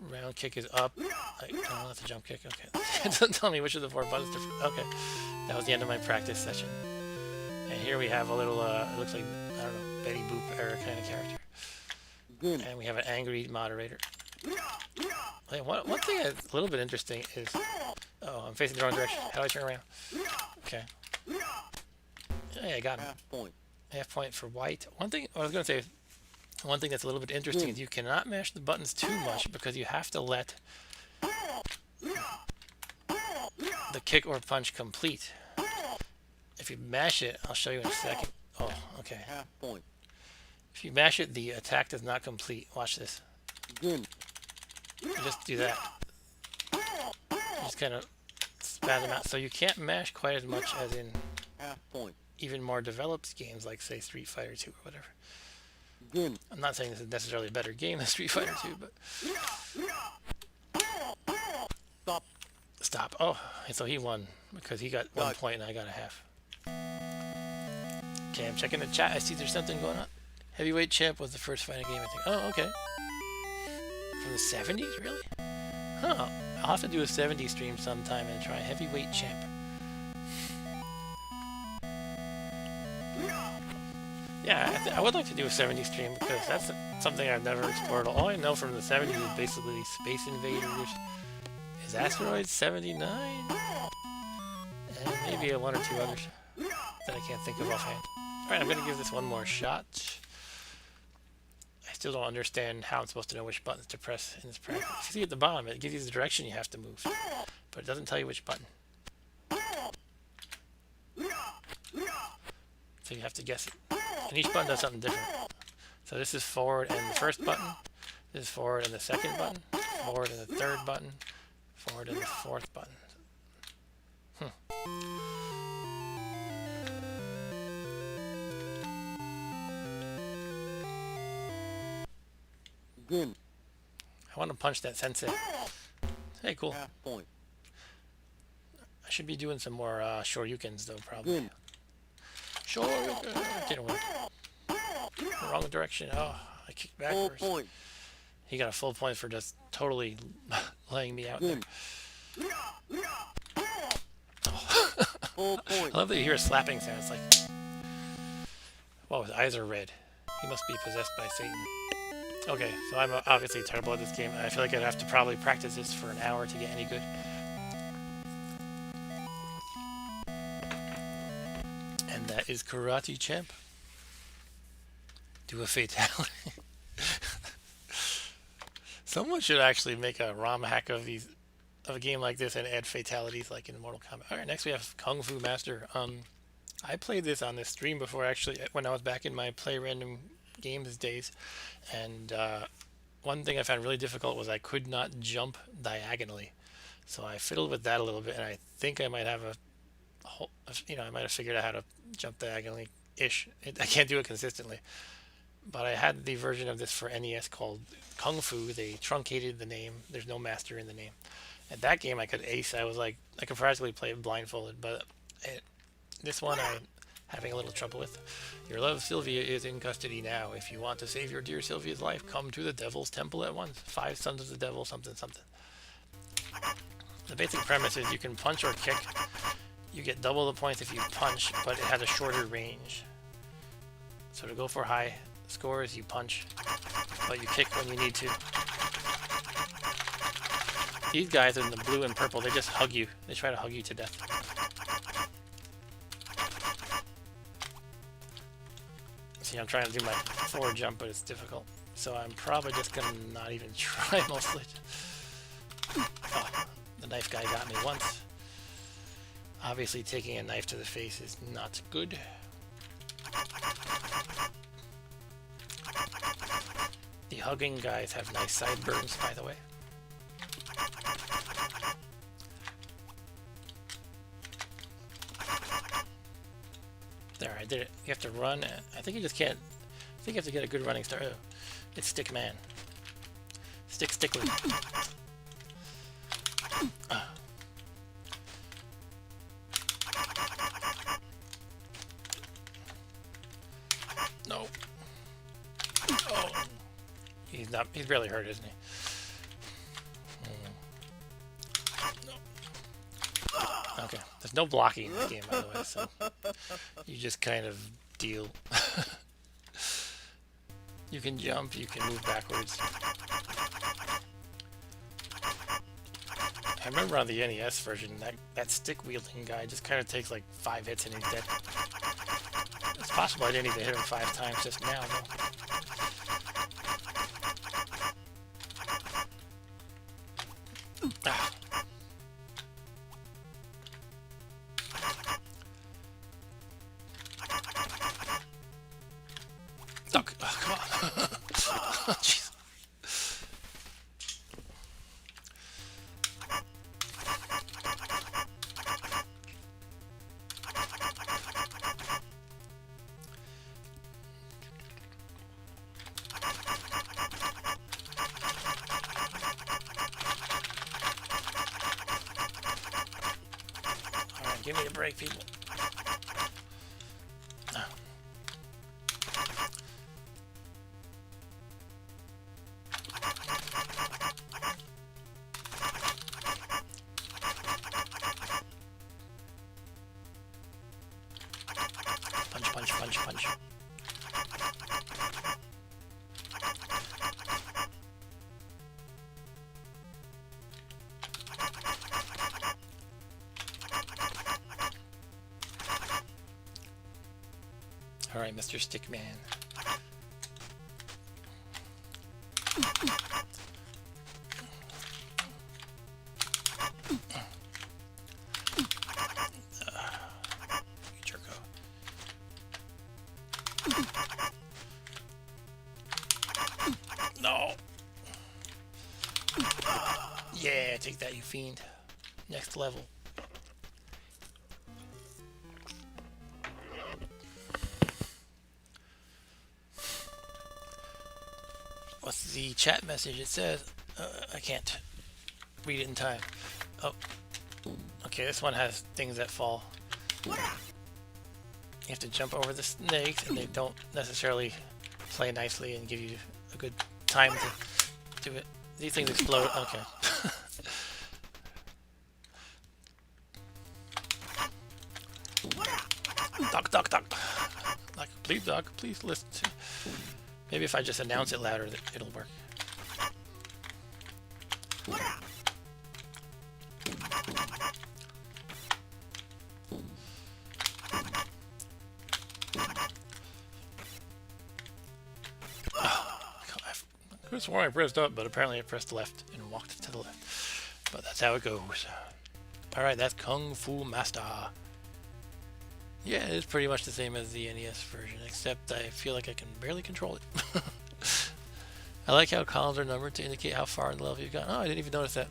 Round kick is up. Oh, that's a jump kick. Okay. It doesn't tell me which of the 4 buttons to... okay. That was the end of my practice session. And here we have a little, it looks like, I don't know, Betty Boop era kind of character. And we have an angry moderator. Like, one thing that's a little bit interesting is... oh, I'm facing the wrong direction. How do I turn around? Okay. Hey, I got him. Half point. Half point for white. One thing I was going to say, one thing that's a little bit interesting is you cannot mash the buttons too much, because you have to let the kick or punch complete. If you mash it, I'll show you in a second. Oh, okay. Half point. If you mash it, the attack does not complete. Watch this. You just do that. You just kind of spat them out. So you can't mash quite as much as in Half point. even more developed games like, say, Street Fighter 2 or whatever. I'm not saying this is necessarily a better game than Street Fighter 2, but... Stop. Stop. Oh, so he won because he got 1 point and I got a half. Okay, I'm checking the chat. I see there's something going on. Heavyweight Champ was the first fighting game, I think. Oh, okay. From the 70s, really? Huh. I'll have to do a 70s stream sometime and try Heavyweight Champ. Yeah, I would like to do a 70s stream because that's something I've never explored. All I know from the 70s is basically Space Invaders. Is Asteroid 79? And maybe 1 or 2 others that I can't think of offhand. Alright, I'm going to give this one more shot. I still don't understand how I'm supposed to know which buttons to press in this practice. If you see at the bottom, it gives you the direction you have to move, but it doesn't tell you which button. So you have to guess it. And each button does something different. So this is forward and the first button. This is forward and the second button. Forward and the third button. Forward and the fourth button. Good. I want to punch that sensei. Hey, cool. Half point. I should be doing some more shoryukens though, probably. Good. Shoryuken. Didn't work. Wrong direction. Oh, I kicked Full backwards. point. He got a full point for just totally laying me out there. Good. Full point. I love that you hear a slapping sound. It's like, whoa, his eyes are red. He must be possessed by Satan. Okay, so I'm obviously terrible at this game. I feel like I'd have to probably practice this for an hour to get any good. And that is Karate Champ. Do a fatality. Someone should actually make a ROM hack of a game like this and add fatalities like in Mortal Kombat. Alright, next we have Kung Fu Master. I played this on this stream before, actually, when I was back in my Play Random Games days. And one thing I found really difficult was I could not jump diagonally. So I fiddled with that a little bit, and I think I might have I might have figured out how to jump diagonally-ish. I can't do it consistently. But I had the version of this for NES called Kung Fu. They truncated the name. There's no master in the name. And that game I could ace. I could practically play it blindfolded. But this one I'm having a little trouble with. Your love Sylvia is in custody now. If you want to save your dear Sylvia's life, come to the Devil's Temple at once. 5 sons of the devil, something, something. The basic premise is you can punch or kick. You get double the points if you punch, but it has a shorter range. So to go for high scores, you punch, but you kick when you need to. These guys in the blue and purple, they just hug you. They try to hug you to death. See, I'm trying to do my forward jump, but it's difficult. So I'm probably just gonna not even try mostly. Oh, the knife guy got me once. Obviously, taking a knife to the face is not good. The hugging guys have nice sideburns, by the way. There, I did it. You have to run. I think you just can't. I think you have to get a good running start. Oh, it's Stickman. Stickly. No. Oh. He's barely hurt, isn't he? No. Okay. There's no blocking in this game, by the way, so you just kind of deal. You can jump, you can move backwards. I remember on the NES version, that stick-wielding guy just kind of takes like 5 hits and he's dead. It's possible I didn't even hit him 5 times just now, though. Ah. Duck. Oh, come on. Oh, jeez. Alright, give me a break, people. Punch, punch, punch. Alright, Mr. Stickman. You jerko. No! Yeah, take that, you fiend. Next level. What's the chat message? It says, I can't read it in time. Oh, okay, this one has things that fall. You have to jump over the snakes, and they don't necessarily play nicely and give you a good time to do it. These things explode. Okay. Duck, duck, duck. Like, please, duck, please listen to. Maybe if I just announce it louder, it'll work. I could have sworn I pressed up, but apparently I pressed left and walked to the left. But that's how it goes. Alright, that's Kung Fu Master. Yeah, it's pretty much the same as the NES version, except I feel like I can barely control it. I like how columns are numbered to indicate how far in the level you've gone. Oh, I didn't even notice that.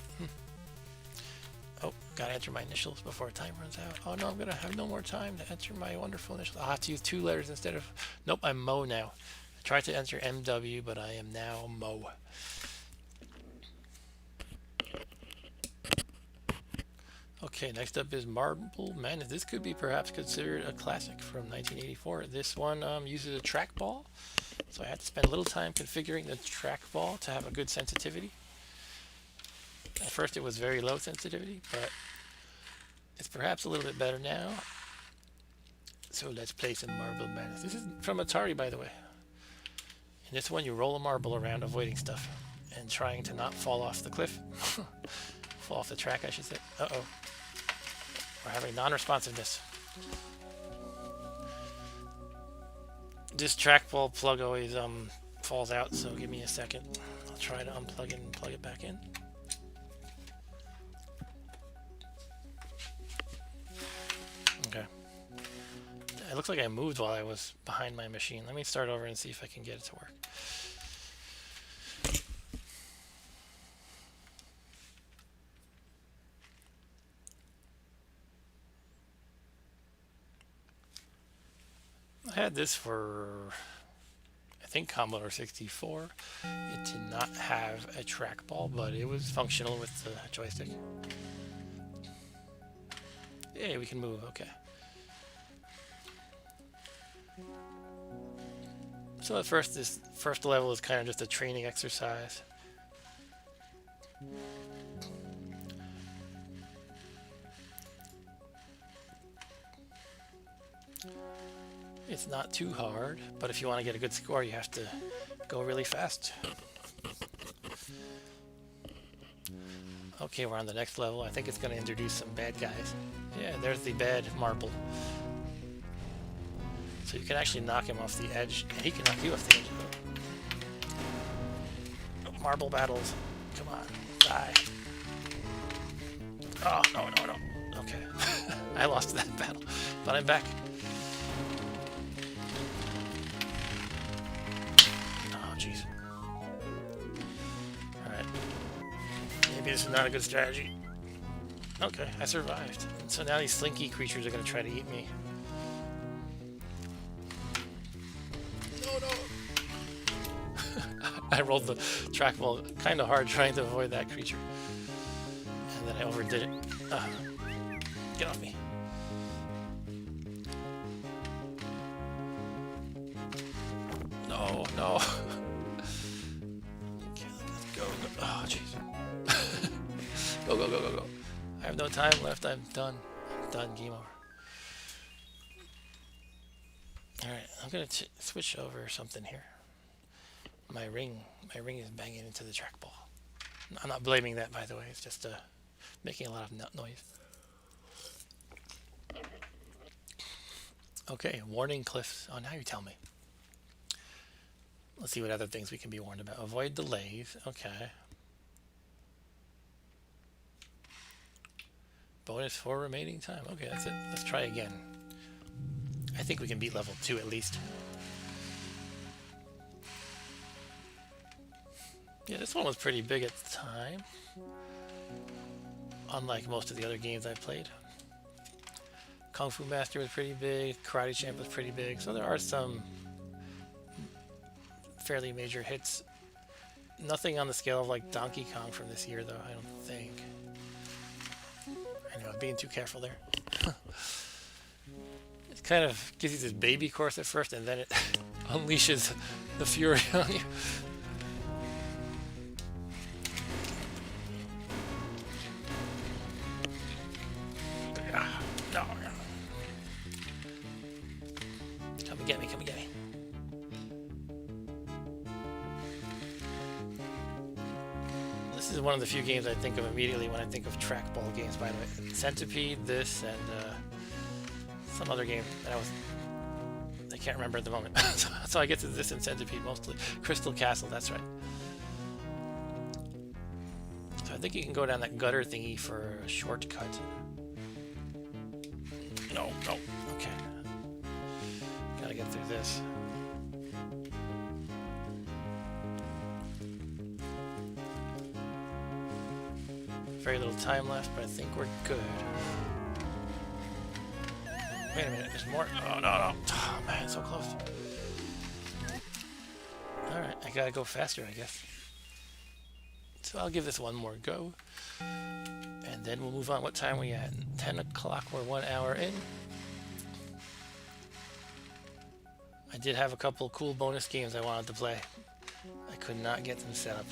Oh, gotta enter my initials before time runs out. Oh no, I'm gonna have no more time to enter my wonderful initials. I'll have to use 2 letters instead of... Nope, I'm Mo now. I tried to enter MW, but I am now Mo. Okay, next up is Marble Madness. This could be perhaps considered a classic from 1984. This one uses a trackball, so I had to spend a little time configuring the trackball to have a good sensitivity. At first it was very low sensitivity, but it's perhaps a little bit better now. So let's play some Marble Madness. This is from Atari, by the way. In this one you roll a marble around avoiding stuff and trying to not fall off the cliff. Fall off the track, I should say. Uh-oh. We're having non-responsiveness. This trackball plug always falls out, so give me a second. I'll try to unplug it and plug it back in. Okay. It looks like I moved while I was behind my machine. Let me start over and see if I can get it to work. I had this for, I think, Commodore 64. It did not have a trackball, but it was functional with the joystick. Yeah, we can move, okay. So at first, this first level is kind of just a training exercise. It's not too hard, but if you want to get a good score, you have to go really fast. Okay, we're on the next level. I think it's going to introduce some bad guys. Yeah, there's the bad marble. So you can actually knock him off the edge, and he can knock you off the edge. Marble battles. Come on, die. Oh, no, no, no. Okay. I lost that battle, but I'm back. Oh, jeez. Alright. Maybe this is not a good strategy. Okay, I survived. And so now these slinky creatures are going to try to eat me. No, no! I rolled the trackball kind of hard trying to avoid that creature. And then I overdid it. Get off me. No, no. Okay, let's go. Oh, jeez. Go, go, go, go, go. I have no time left. I'm done. I'm done. Game over. Alright, I'm going to switch over something here. My ring is banging into the trackball. I'm not blaming that, by the way. It's just making a lot of noise. Okay, warning cliffs. Oh, now you tell me. Let's see what other things we can be warned about. Avoid delays. Okay. Bonus for remaining time. Okay, that's it. Let's try again. I think we can beat level 2 at least. Yeah, this one was pretty big at the time. Unlike most of the other games I've played. Kung Fu Master was pretty big. Karate Champ was pretty big. So there are some fairly major hits Nothing on the scale of like Donkey Kong from this year, though. I don't think. I know I'm being too careful there. It kind of gives you this baby course at first, and then it unleashes the fury on you. No. Come and get me, come and get me. This is one of the few games I think of immediately when I think of trackball games, by the way. Centipede, this, and some other game that I can't remember at the moment. So I get to this and Centipede mostly. Crystal Castle, that's right. So I think you can go down that gutter thingy for a shortcut. No, no, okay. Gotta get through this. Very little time left, but I think we're good. Wait a minute, there's more. Oh, no, no. Oh, man, so close. Alright, I gotta go faster, I guess. So I'll give this one more go. And then we'll move on. What time are we at? 10 o'clock, we're 1 hour in. I did have a couple cool bonus games I wanted to play. I could not get them set up.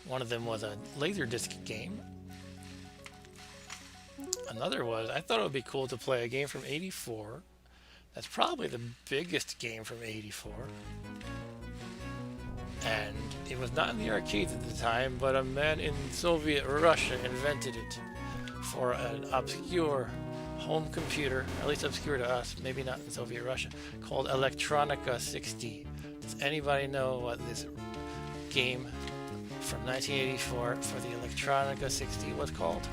One of them was a Laserdisc game. Another was, I thought it would be cool to play a game from '84. That's probably the biggest game from '84. And it was not in the arcades at the time, but a man in Soviet Russia invented it for an obscure home computer, at least obscure to us, maybe not in Soviet Russia, called Electronica 60. Does anybody know what this game from 1984 for the Electronica 60 was called?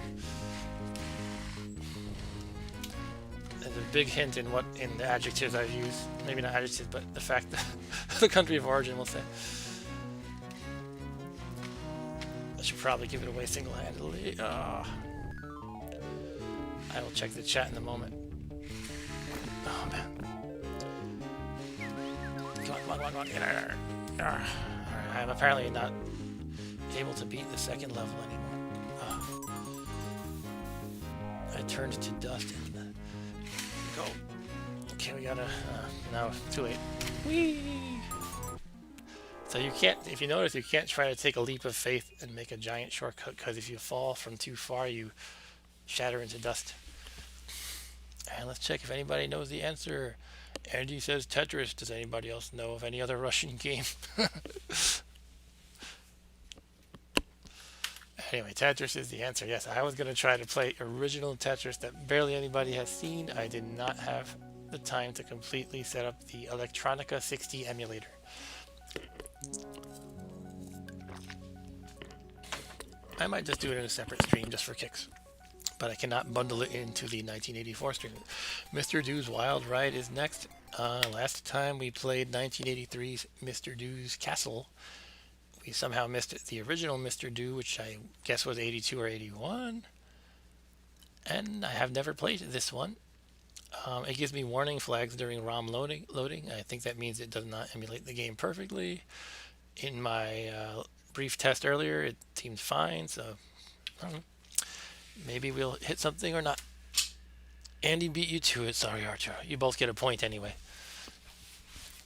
There's a big hint in the adjectives I've used. Maybe not adjectives, but the fact that the country of origin, we'll say. I should probably give it away single-handedly. I will check the chat in a moment. Oh man. Come on, come on, come on, come on. Alright, I'm apparently not able to beat the second level anymore. I turned to dust and go. Okay, we gotta. No, too late. Whee! So you can't, if you notice, you can't try to take a leap of faith and make a giant shortcut, because if you fall from too far, you shatter into dust. And let's check if anybody knows the answer. Andy says Tetris. Does anybody else know of any other Russian game? Anyway, Tetris is the answer. Yes, I was going to try to play original Tetris that barely anybody has seen. I did not have the time to completely set up the Electronica 60 emulator. I might just do it in a separate stream just for kicks, but I cannot bundle it into the 1984 stream. Mr. Do's Wild Ride is next. Last time we played 1983's Mr. Do's Castle. We somehow missed the original Mr. Do, which I guess was 82 or 81. And I have never played this one. It gives me warning flags during ROM loading. I think that means it does not emulate the game perfectly. In my brief test earlier, it seemed fine, so I don't know. Maybe we'll hit something or not. Andy beat you to it. Sorry, Archer. You both get a point anyway.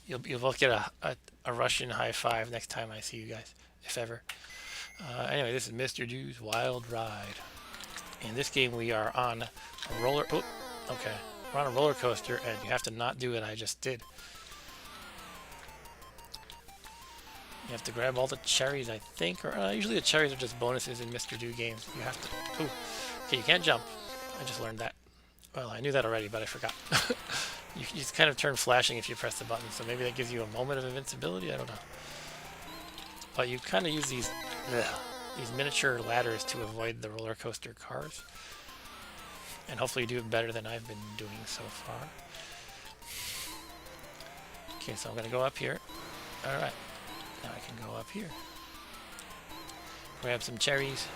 You'll both get a Russian high five next time I see you guys, if ever. Anyway, this is Mr. Do's Wild Ride. In this game, we are on a roller. Oh, okay. We're on a roller coaster, and you have to not do it. I just did. You have to grab all the cherries, I think. Or usually the cherries are just bonuses in Mr. Do games. You have to. Ooh. Okay, you can't jump. I just learned that. Well, I knew that already, but I forgot. You just kind of turn flashing if you press the button, so maybe that gives you a moment of invincibility. I don't know. But you kind of use these miniature ladders to avoid the roller coaster cars. And hopefully you do it better than I've been doing so far. Okay, so I'm going to go up here. Alright. Now I can go up here. Grab some cherries.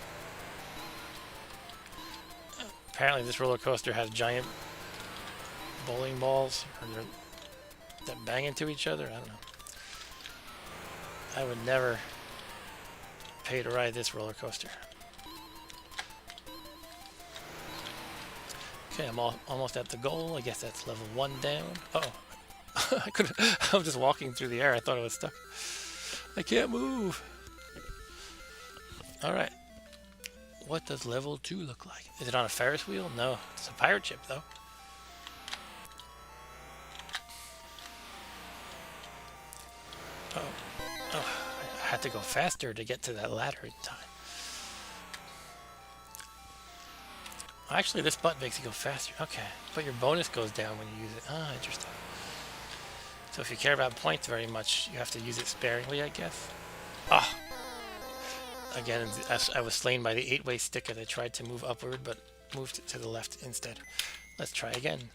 Apparently this roller coaster has giant bowling balls. Or that bang into each other? I don't know. I would never pay to ride this roller coaster. Okay, I'm almost at the goal. I guess that's level 1 down. Oh, I'm just walking through the air. I thought I was stuck. I can't move. All right. What does level 2 look like? Is it on a Ferris wheel? No, it's a pirate ship though. Oh, I had to go faster to get to that ladder in time. Actually, this button makes you go faster. Okay, but your bonus goes down when you use it. Ah, interesting. So if you care about points very much, you have to use it sparingly, I guess. Ah! Again, I was slain by the 8-way stick as I tried to move upward, but moved to the left instead. Let's try again.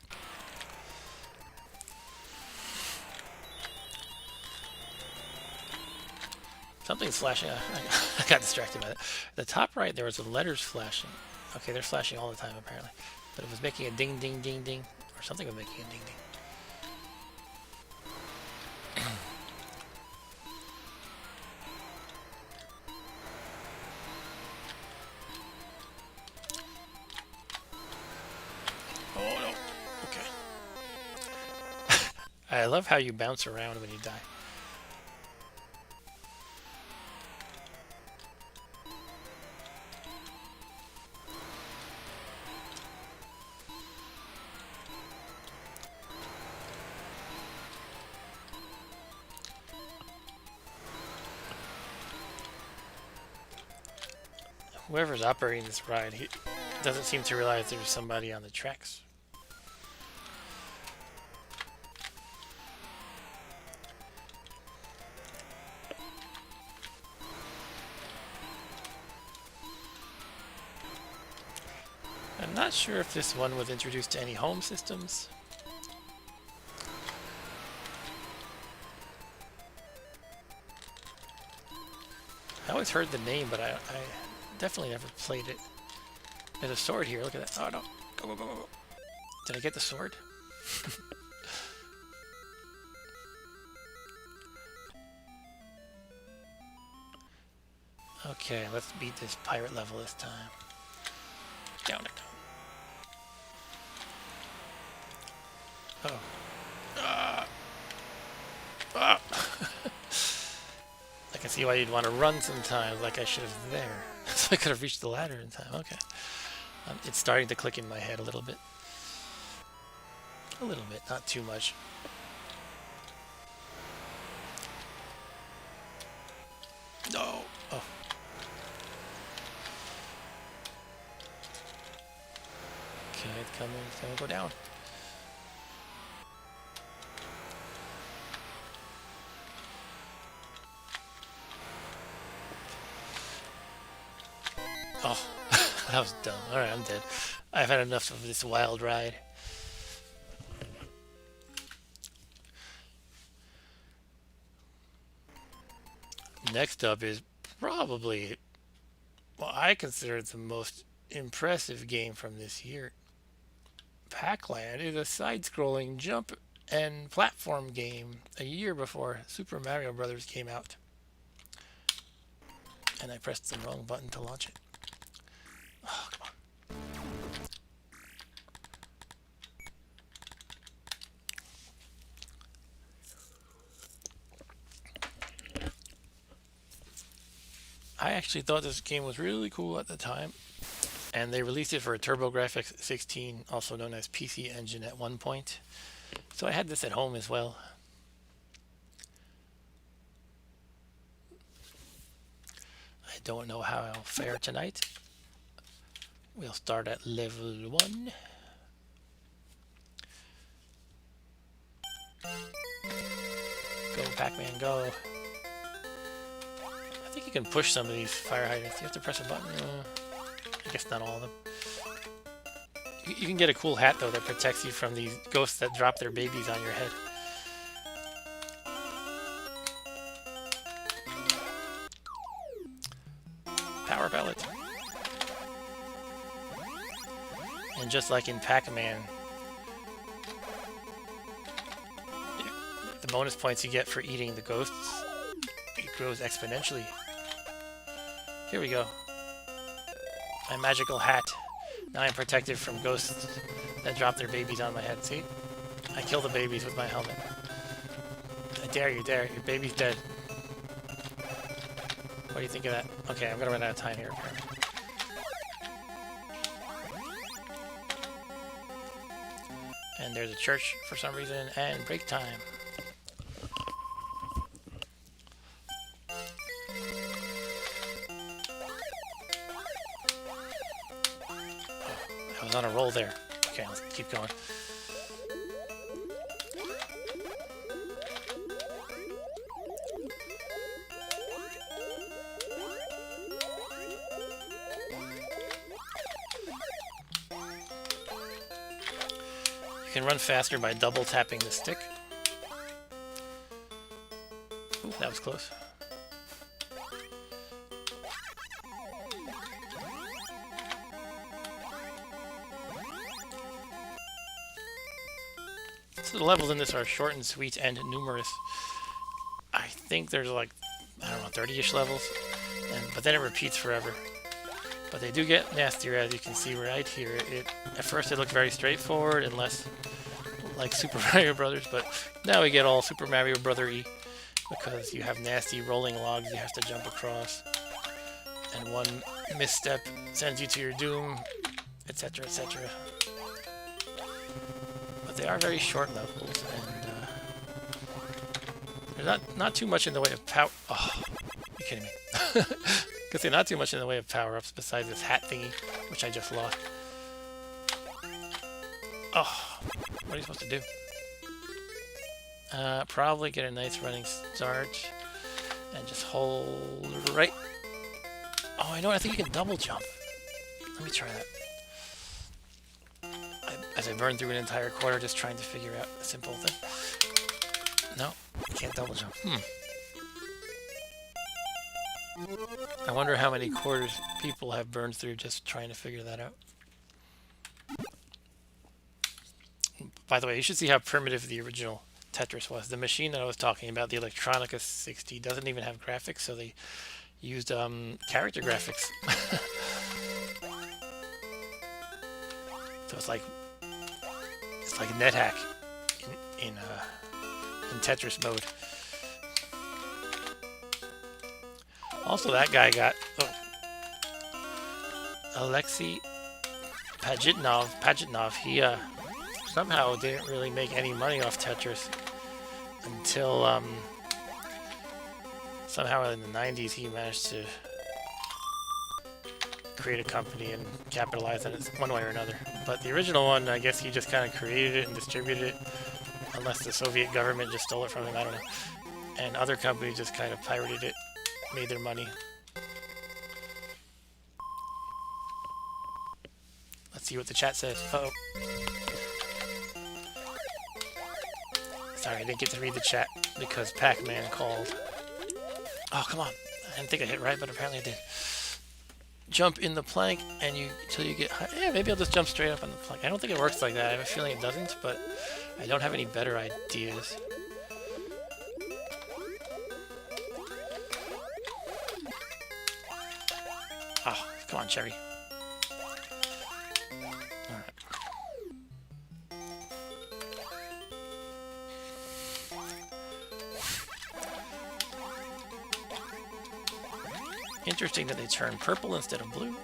Something's flashing. I got distracted by that. The top right, there was the letters flashing. Okay, they're flashing all the time apparently. But it was making a ding, ding, ding, ding. Or something was making a ding, ding. Oh no. Okay. I love how you bounce around when you die. Whoever's operating this ride, he doesn't seem to realize there's somebody on the tracks. I'm not sure if this one was introduced to any home systems. I always heard the name, but I definitely never played it. There's a sword here. Look at that. Oh no. Go, go, go, go, go. Did I get the sword? Okay, let's beat this pirate level this time. Down it. Oh. Ah. I can see why you'd want to run sometimes, like I should have there. So I could have reached the ladder in time. Okay. It's starting to click in my head a little bit. A little bit, not too much. No. Oh. Okay, it's coming. It's gonna go down. Oh, that was dumb. Alright, I'm dead. I've had enough of this wild ride. Next up is probably what I consider the most impressive game from this year. Pac-Land is a side-scrolling jump and platform game a year before Super Mario Bros. Came out. And I pressed the wrong button to launch it. Oh, come on. I actually thought this game was really cool at the time, and they released it for a TurboGrafx 16, also known as PC Engine at one point. So I had this at home as well. I don't know how I'll fare tonight. We'll start at level 1. Go, Pac-Man, go. I think you can push some of these fire hydrants. You have to press a button. I guess not all of them. You can get a cool hat, though, that protects you from these ghosts that drop their babies on your head. Power pellet. And just like in Pac-Man, bonus points you get for eating the ghosts, it grows exponentially. Here we go. My magical hat. Now I'm protected from ghosts that drop their babies on my head. See? I kill the babies with my helmet. I dare you, dare. Your baby's dead. What do you think of that? Okay, I'm gonna run out of time here, apparently. And there's a church for some reason, and break time. I was on a roll there. Okay, let's keep going. You can run faster by double tapping the stick. Ooh, that was close. So the levels in this are short and sweet and numerous. I think there's like, I don't know, 30-ish levels, but then it repeats forever. But they do get nastier, as you can see right here. At first it looked very straightforward and less like Super Mario Brothers, but now we get all Super Mario Brother-y because you have nasty rolling logs you have to jump across, and one misstep sends you to your doom, etc., etc. But they are very short levels, and there's not too much in the way of power. Oh, you kidding me? Because there's not too much in the way of power-ups besides this hat thingy, which I just lost. Oh, what are you supposed to do? Probably get a nice running start and just hold right. Oh, I know. I think you can double jump. Let me try that. As I burn through an entire quarter just trying to figure out a simple thing. No, you can't double jump. I wonder how many quarters people have burned through just trying to figure that out. By the way, you should see how primitive the original Tetris was. The machine that I was talking about, the Electronica 60, doesn't even have graphics, so they used character graphics. So it's like NetHack in Tetris mode. Also, that guy got Alexei Pajitnov. He somehow didn't really make any money off Tetris until somehow in the 90s he managed to create a company and capitalize on it one way or another. But the original one, I guess he just kind of created it and distributed it, unless the Soviet government just stole it from him, I don't know. And other companies just kind of pirated it, made their money. Let's see what the chat says. Uh-oh. Sorry, I didn't get to read the chat because Pac-Man called. Oh, come on. I didn't think I hit right, but apparently I did. Jump in the plank and until you get high. Yeah, maybe I'll just jump straight up on the plank. I don't think it works like that. I have a feeling it doesn't, but I don't have any better ideas. Oh, come on, Cherry. Alright. Interesting that they turn purple instead of blue.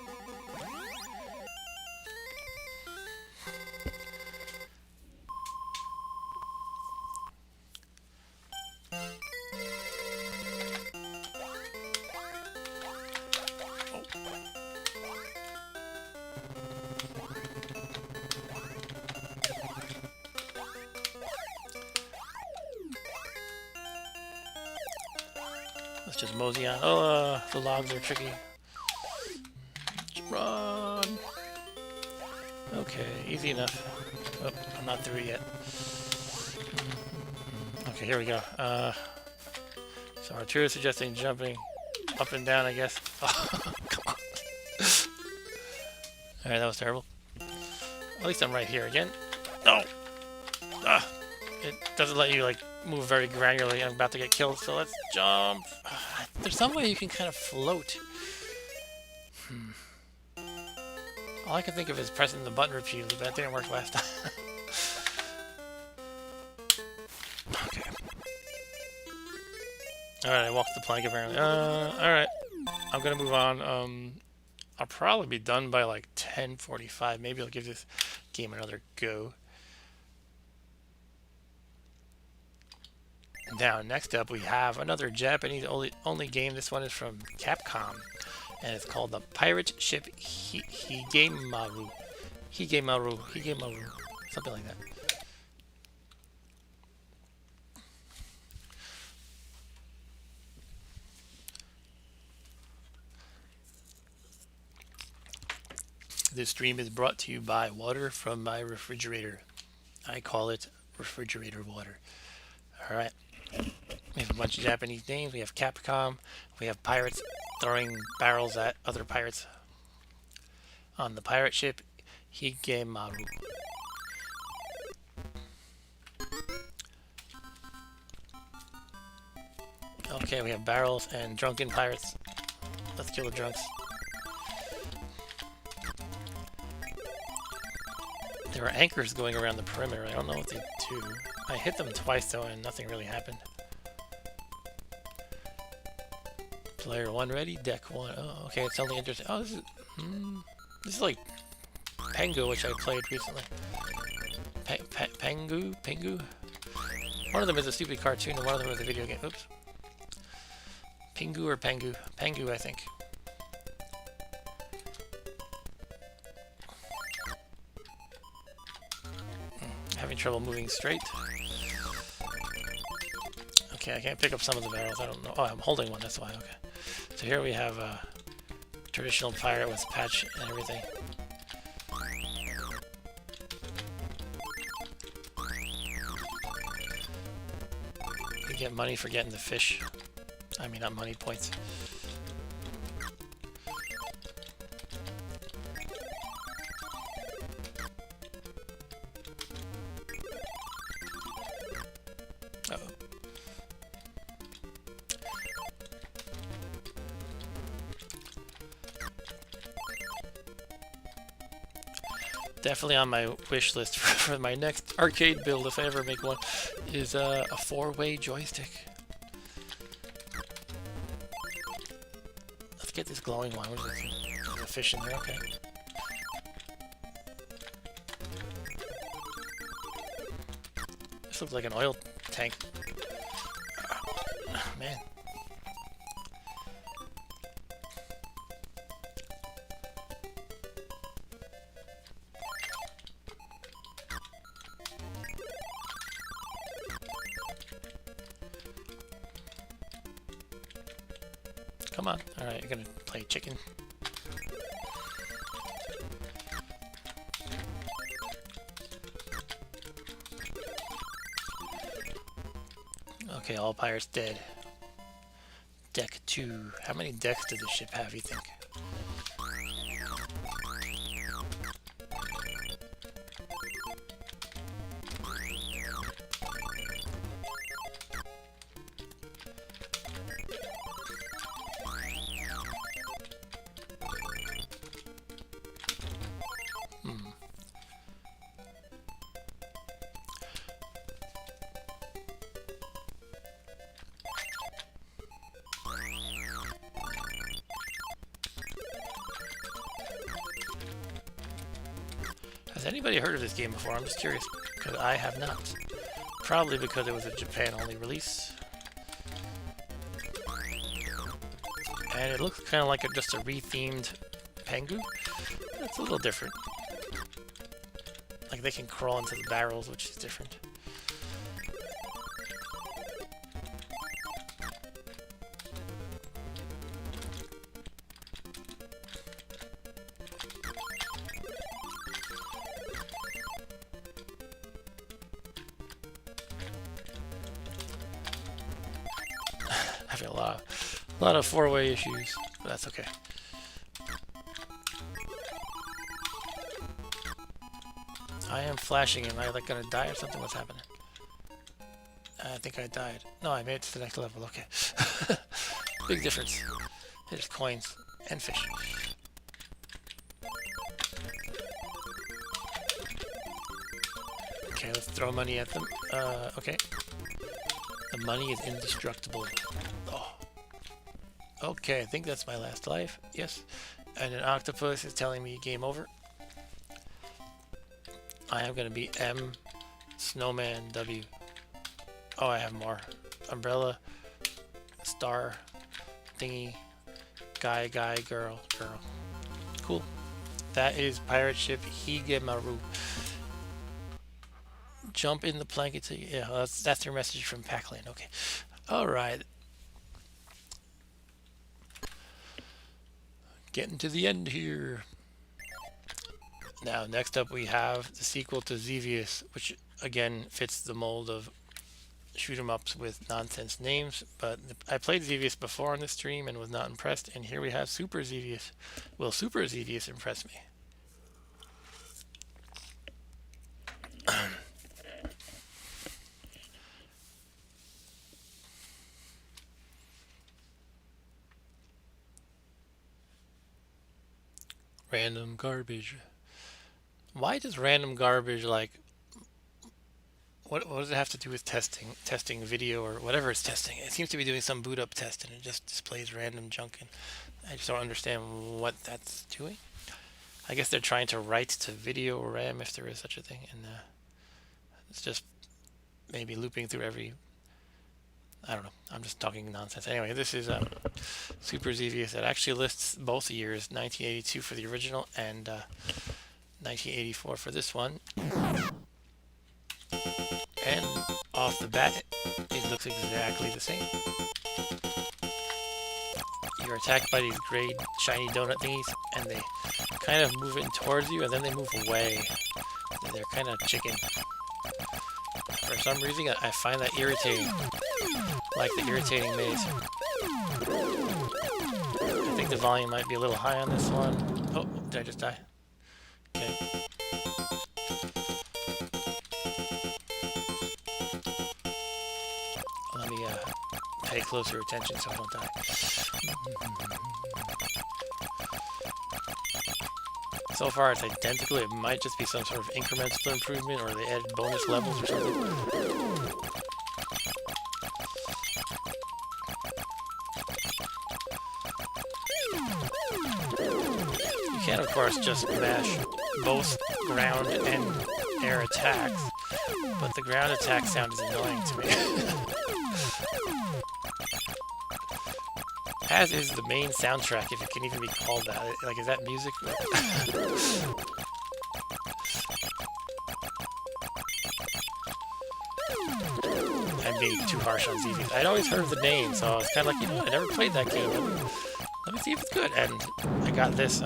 Let's just mosey on. Oh, the logs are tricky. Run! Okay, easy enough. Oh, I'm not through yet. Okay, here we go. So Arturo is suggesting jumping up and down, I guess. Oh, come on. Alright, that was terrible. At least I'm right here again. No! Ah! It doesn't let you, like, move very granularly. I'm about to get killed, so let's jump. There's some way you can kind of float. All I can think of is pressing the button repeatedly, but that didn't work last time. Okay. Alright, I walked the plank apparently. Alright. I'm gonna move on. I'll probably be done by like 10:45. Maybe I'll give this game another go. Now, next up, we have another Japanese only game. This one is from Capcom, and it's called the Pirate Ship Higemaru. Higemaru, something like that. This stream is brought to you by water from my refrigerator. I call it refrigerator water. Alright. We have a bunch of Japanese names. We have Capcom. We have pirates throwing barrels at other pirates on the pirate ship Higemaru. Okay, we have barrels and drunken pirates. Let's kill the drunks. There are anchors going around the perimeter. I don't know what they do. I hit them twice though and nothing really happened. Player 1 ready? Deck 1. Oh, okay, it's only interesting. Oh, this is like Pengu, which I played recently. Pengu? One of them is a stupid cartoon and one of them is a video game. Oops. Pingu or Pengu? Pengu, I think. Having trouble moving straight. Okay, I can't pick up some of the barrels. I don't know. Oh, I'm holding one. That's why. Okay. So here we have a traditional pirate with patch and everything. You get money for getting the fish. I mean, not money, points. Uh-oh. Definitely on my wish list for my next arcade build, if I ever make one, is a 4-way joystick. Let's get this glowing one. What is this? There's a fish in there, okay. This looks like an oil tank. Oh, man. Come on. Alright, you're gonna play chicken. Okay, all pirates dead. Deck 2. How many decks does the ship have, you think? Has anybody heard of this game before? I'm just curious, because I have not. Probably because it was a Japan-only release. And it looks kind of like just a rethemed Pengu. It's a little different. Like they can crawl into the barrels, which is different. Having a lot of 4-way issues, but that's okay. I am flashing. Am I like gonna die or something? What's happening? I think I died. No, I made it to the next level. Okay. Big difference. There's coins and fish. Okay, let's throw money at them. Okay. The money is indestructible. Oh. Okay, I think that's my last life. Yes. And an octopus is telling me game over. I am gonna be M, Snowman, W. Oh, I have more. Umbrella, star, thingy, guy, girl. Cool. That is pirate ship Higemaru. Jump in the plank to yeah. That's their message from Pac-Land. Okay. All right. Getting to the end here. Now, next up we have the sequel to Xevious, which again fits the mold of shoot 'em ups with nonsense names, but I played Xevious before on the stream and was not impressed, and here we have Super Xevious. Will Super Xevious impress me? Random garbage. Why does random garbage, like, what does it have to do with testing video or whatever it's testing? It seems to be doing some boot up test and it just displays random junk, and I just don't understand what that's doing. I guess they're trying to write to video RAM if there is such a thing, and it's just maybe looping through every. I don't know. I'm just talking nonsense. Anyway, this is Super Xevious. It actually lists both years, 1982 for the original and 1984 for this one. And off the bat, it looks exactly the same. You're attacked by these gray shiny donut thingies, and they kind of move in towards you, and then they move away. They're kind of chicken. For some reason, I find that irritating. Like the irritating maze. I think the volume might be a little high on this one. Oh, did I just die? Okay. Let me pay closer attention so I don't die. So far it's identical. It might just be some sort of incremental improvement, or they added bonus levels or something. You can, of course, just mash both ground and air attacks, but the ground attack sound is annoying to me. As is the main soundtrack, if it can even be called that. Like, is that music? I'm being too harsh on Xevious. I'd always heard of the name, so I was kind of like, you know what, I never played that game. Let me see if it's good. And I got this.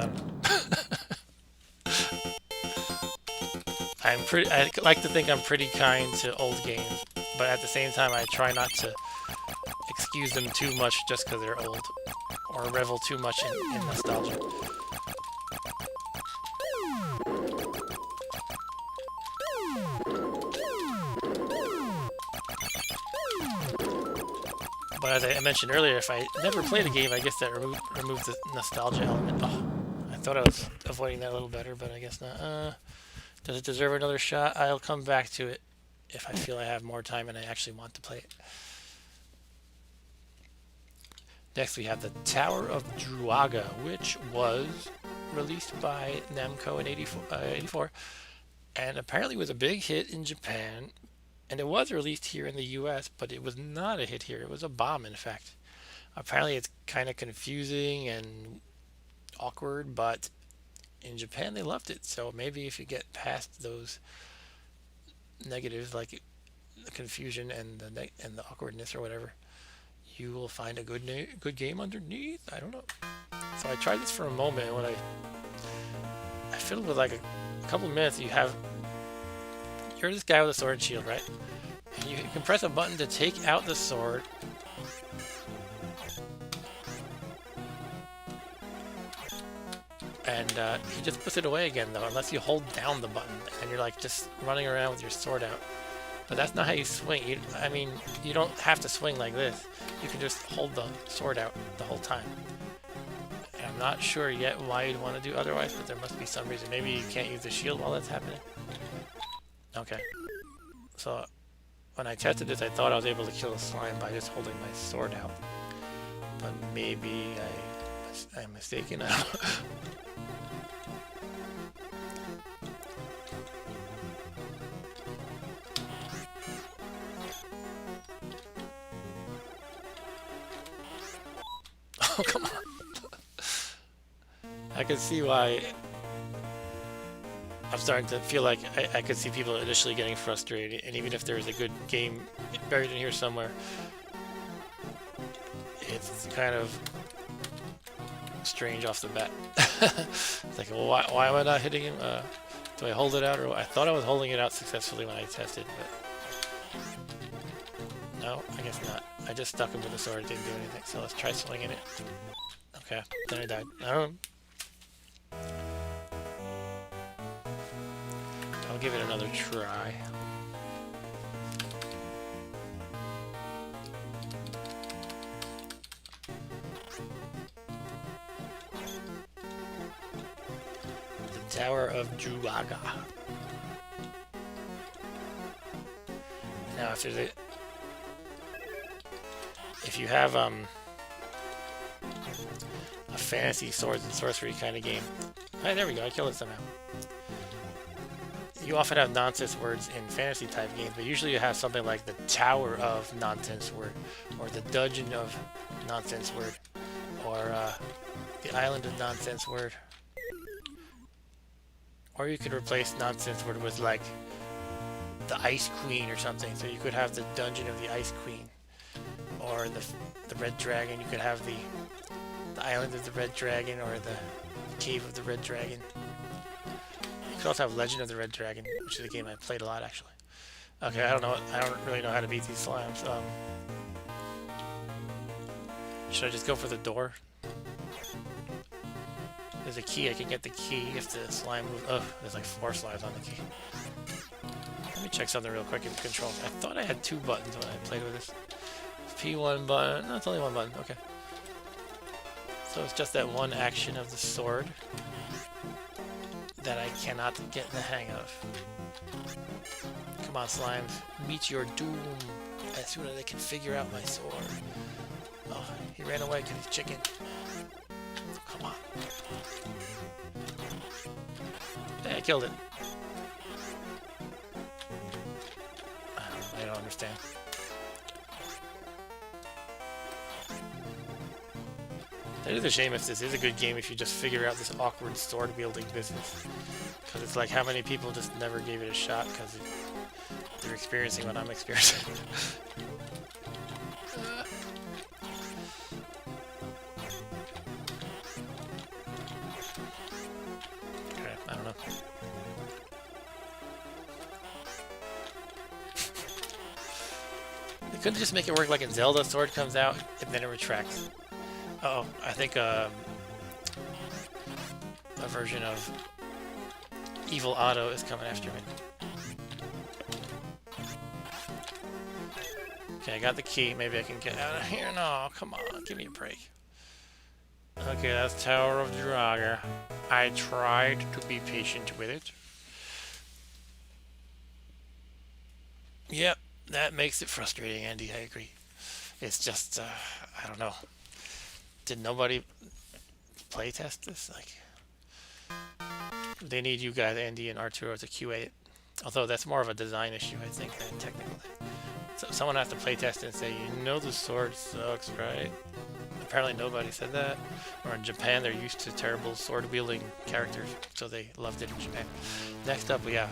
I like to think I'm pretty kind to old games, but at the same time, I try not to excuse them too much just because they're old, or revel too much in nostalgia. But as I mentioned earlier, if I never played a game, I guess that removes the nostalgia element. Oh, I thought I was avoiding that a little better, but I guess not. Does it deserve another shot? I'll come back to it if I feel I have more time and I actually want to play it. Next we have the Tower of Druaga, which was released by Namco in 84, and apparently was a big hit in Japan, and it was released here in the US, but it was not a hit here. It was a bomb, in fact. Apparently it's kind of confusing and awkward, but in Japan they loved it, so maybe if you get past those negatives, like the confusion and the awkwardness or whatever, you will find a good game underneath. I don't know. So I tried this for a moment, and when I fiddled with like a couple of minutes, you're this guy with a sword and shield, right? And you can press a button to take out the sword. And he just puts it away again, though, unless you hold down the button, and you're like just running around with your sword out. But that's not how you swing. I mean, you don't have to swing like this. You can just hold the sword out the whole time. And I'm not sure yet why you'd want to do otherwise, but there must be some reason. Maybe you can't use the shield while that's happening. Okay. So when I tested this, I thought I was able to kill a slime by just holding my sword out. But maybe I'm mistaken. I don't know. Oh, come on. I can see why I'm starting to feel like I could see people initially getting frustrated, and even if there's a good game buried in here somewhere, it's kind of strange off the bat. It's like, well, why am I not hitting him? Do I hold it out? Or I thought I was holding it out successfully when I tested, but no, I guess not. I just stuck him with the sword, it didn't do anything, so let's try swinging it. Okay, then I died. I'll give it another try. The Tower of Druaga. Now, if you have a fantasy swords and sorcery kind of game, hey, there we go. I killed it somehow. You often have nonsense words in fantasy type games, but usually you have something like the Tower of Nonsense Word, or the Dungeon of Nonsense Word, or the Island of Nonsense Word. Or you could replace Nonsense Word with like the Ice Queen or something, so you could have the Dungeon of the Ice Queen, or the Red Dragon. You could have the Island of the Red Dragon, or the Cave of the Red Dragon. You could also have Legend of the Red Dragon, which is a game I played a lot, actually. Okay, I don't know. I don't really know how to beat these slimes. Should I just go for the door? There's a key. I can get the key if the slime moves. Oh, there's like 4 slimes on the key. Let me check something real quick in controls. I thought I had 2 buttons when I played with this. P1 button. No, it's only 1 button. Okay. So it's just that one action of the sword that I cannot get the hang of. Come on, slimes. Meet your doom as soon as I can figure out my sword. Oh, he ran away because he's chicken. Come on. Hey, I killed it. I don't understand. It is a shame if this is a good game if you just figure out this awkward sword wielding business. Because it's like how many people just never gave it a shot because they're experiencing what I'm experiencing. Okay, I don't know. They couldn't just make it work like in Zelda, sword comes out and then it retracts. Uh oh, I think a version of Evil Otto is coming after me. Okay, I got the key. Maybe I can get out of here. No, come on, give me a break. Okay, that's Tower of Druaga. I tried to be patient with it. Yep, that makes it frustrating, Andy. I agree. It's just, I don't know. Did nobody playtest this? Like, they need you guys, Andy and Arturo, to QA it. Although that's more of a design issue, I think, than technical. So someone has to playtest it and say, you know the sword sucks, right? Apparently nobody said that. Or in Japan, they're used to terrible sword-wielding characters, so they loved it in Japan. Next up, we have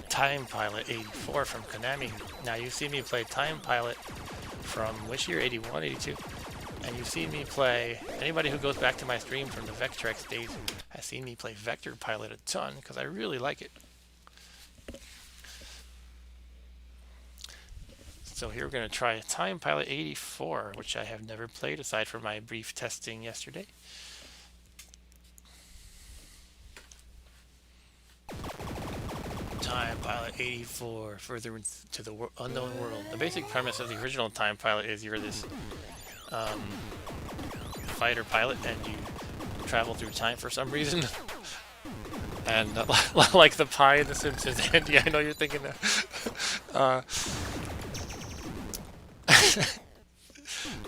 Time Pilot 84 from Konami. Now, you've seen me play Time Pilot from which year? 81, 82? And you've seen me play, anybody who goes back to my stream from the Vectrex days has seen me play Vector Pilot a ton, because I really like it. So here we're going to try Time Pilot 84, which I have never played aside from my brief testing yesterday. Time Pilot 84, further to the unknown world. The basic premise of the original Time Pilot is you're this um, fighter pilot and you travel through time for some reason. And like the pie in The Simpsons, Andy, I know you're thinking that.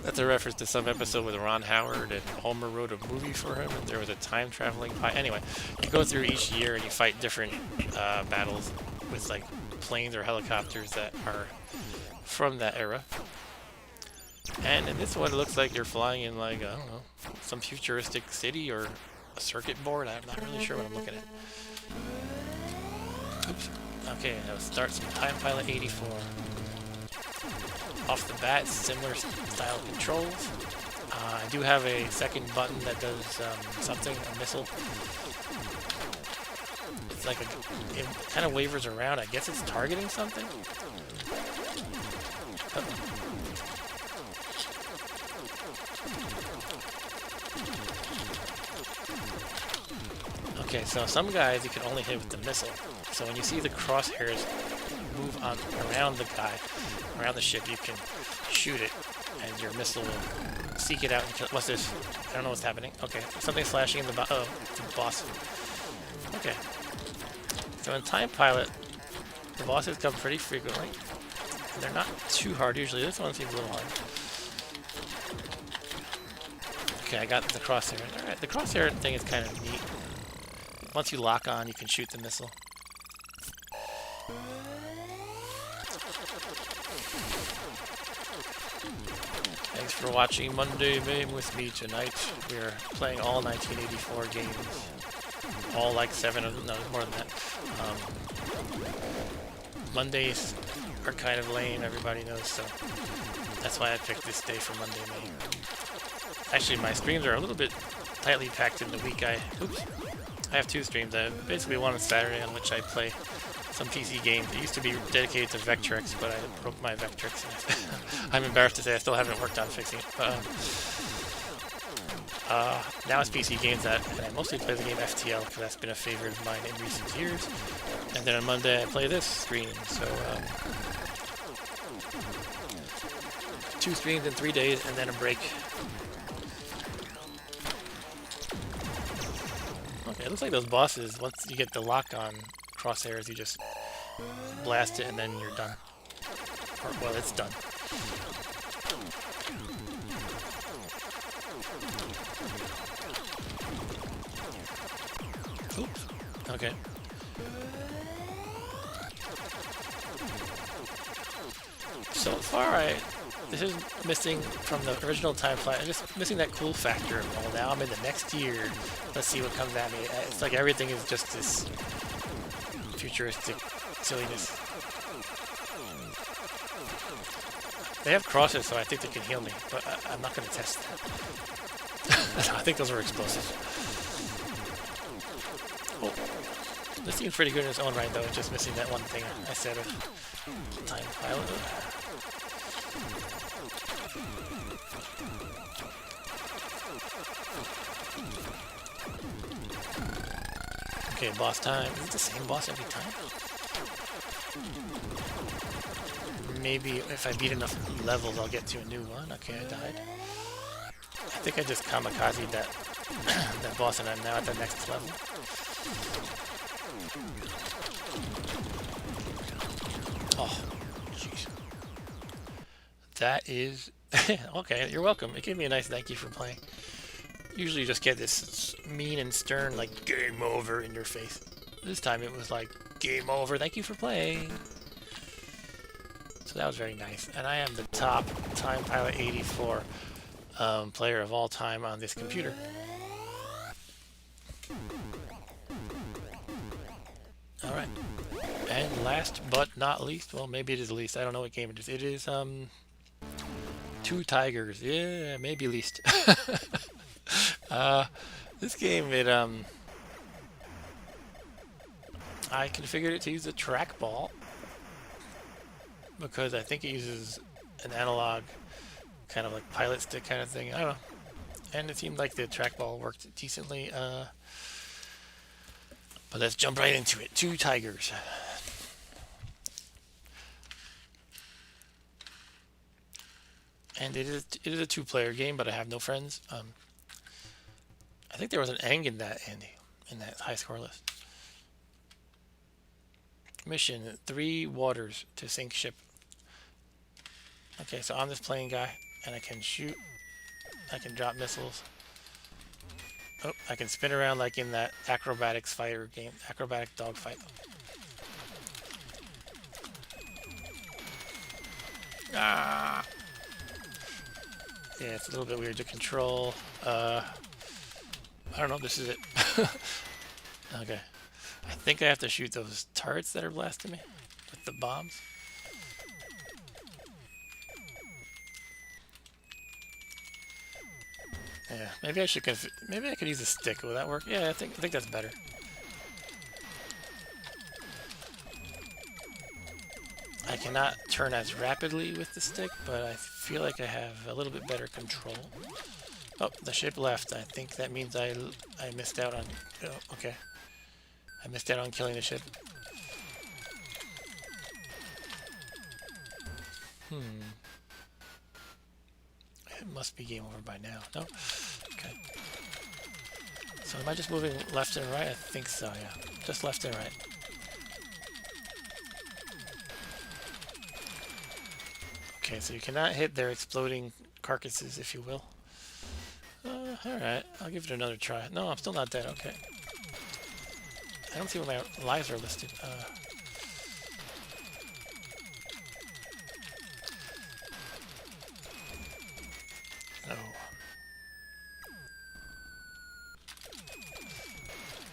That's a reference to some episode with Ron Howard and Homer wrote a movie for him and there was a time traveling pie. Anyway, you go through each year and you fight different battles with like planes or helicopters that are from that era. And in this one, it looks like you're flying in like, I don't know, some futuristic city or a circuit board. I'm not really sure what I'm looking at. Oops. Okay, let's start some Time Pilot 84. Off the bat, similar style controls. I do have a second button that does something, a missile. It's like it kind of wavers around. I guess it's targeting something. Okay, so some guys you can only hit with the missile. So when you see the crosshairs move on around the guy, around the ship, you can shoot it, and your missile will seek it out and kill. What's this? I don't know what's happening. Okay, something's flashing in the oh, it's a boss. Okay. So in Time Pilot, the bosses come pretty frequently, and they're not too hard usually. This one seems a little hard. Okay, I got the crosshair. Alright, the crosshair thing is kind of neat. Once you lock on, you can shoot the missile. Thanks for watching Monday MAME with me tonight. We're playing all 1984 games. All like 7 of them, no, more than that. Mondays are kind of lame, everybody knows, so that's why I picked this day for Monday MAME. Actually, my streams are a little bit tightly packed in the week. I have 2 streams. Basically one on Saturday on which I play some PC games. It used to be dedicated to Vectrex, but I broke my Vectrex. I'm embarrassed to say I still haven't worked on fixing it. But, now it's PC games and I mostly play the game FTL because that's been a favorite of mine in recent years. And then on Monday I play this stream. So 2 streams in 3 days and then a break. Okay, it looks like those bosses, once you get the lock on crosshairs, you just blast it and then you're done. Or, well, it's done. Oops. Okay. So far, this is missing from the original Time Pilot. I'm just missing that cool factor. Well, now I'm in the next year. Let's see what comes at me. It's like everything is just this futuristic silliness. They have crosses, so I think they can heal me, but I'm not going to test that. I think those were explosives. Oh, this seems pretty good in its own right, though. It's just missing that one thing I said of Time Pilot. Okay, boss time. Is it the same boss every time? Maybe if I beat enough levels, I'll get to a new one. Okay, I died. I think I just kamikazed that that boss, and I'm now at the next level. Oh, jeez. That is okay. You're welcome. It gave me a nice thank you for playing. Usually you just get this mean and stern, like, game over in your face. This time it was like, game over, thank you for playing. So that was very nice. And I am the top Time Pilot 84 player of all time on this computer. Alright. And last but not least, well, maybe it is least. I don't know what game it is. It is, 2 Tigers. Yeah, maybe least. This game, I configured it to use a trackball because I think it uses an analog kind of like pilot stick kind of thing. I don't know. And it seemed like the trackball worked decently. But let's jump right into it. 2 Tigers. And it is a two-player game, but I have no friends. I think there was an Eng in that, Andy, in that high score list. Mission: 3 waters to sink ship. Okay, so I'm this plane guy, and I can shoot. I can drop missiles. Oh, I can spin around like in that acrobatics fighter game, acrobatic dogfight. Ah! Yeah, it's a little bit weird to control. I don't know, this is it. Okay. I think I have to shoot those turrets that are blasting me with the bombs. Yeah, maybe I should maybe I could use a stick. Will that work? Yeah, I think that's better. I cannot turn as rapidly with the stick, but I feel like I have a little bit better control. Oh, the ship left. I think that means I missed out on... Oh, okay. I missed out on killing the ship. It must be game over by now. No? Okay. So am I just moving left and right? I think so, yeah. Just left and right. Okay, so you cannot hit their exploding carcasses, if you will. Alright, I'll give it another try. No, I'm still not dead, okay. I don't see where my lives are listed. No.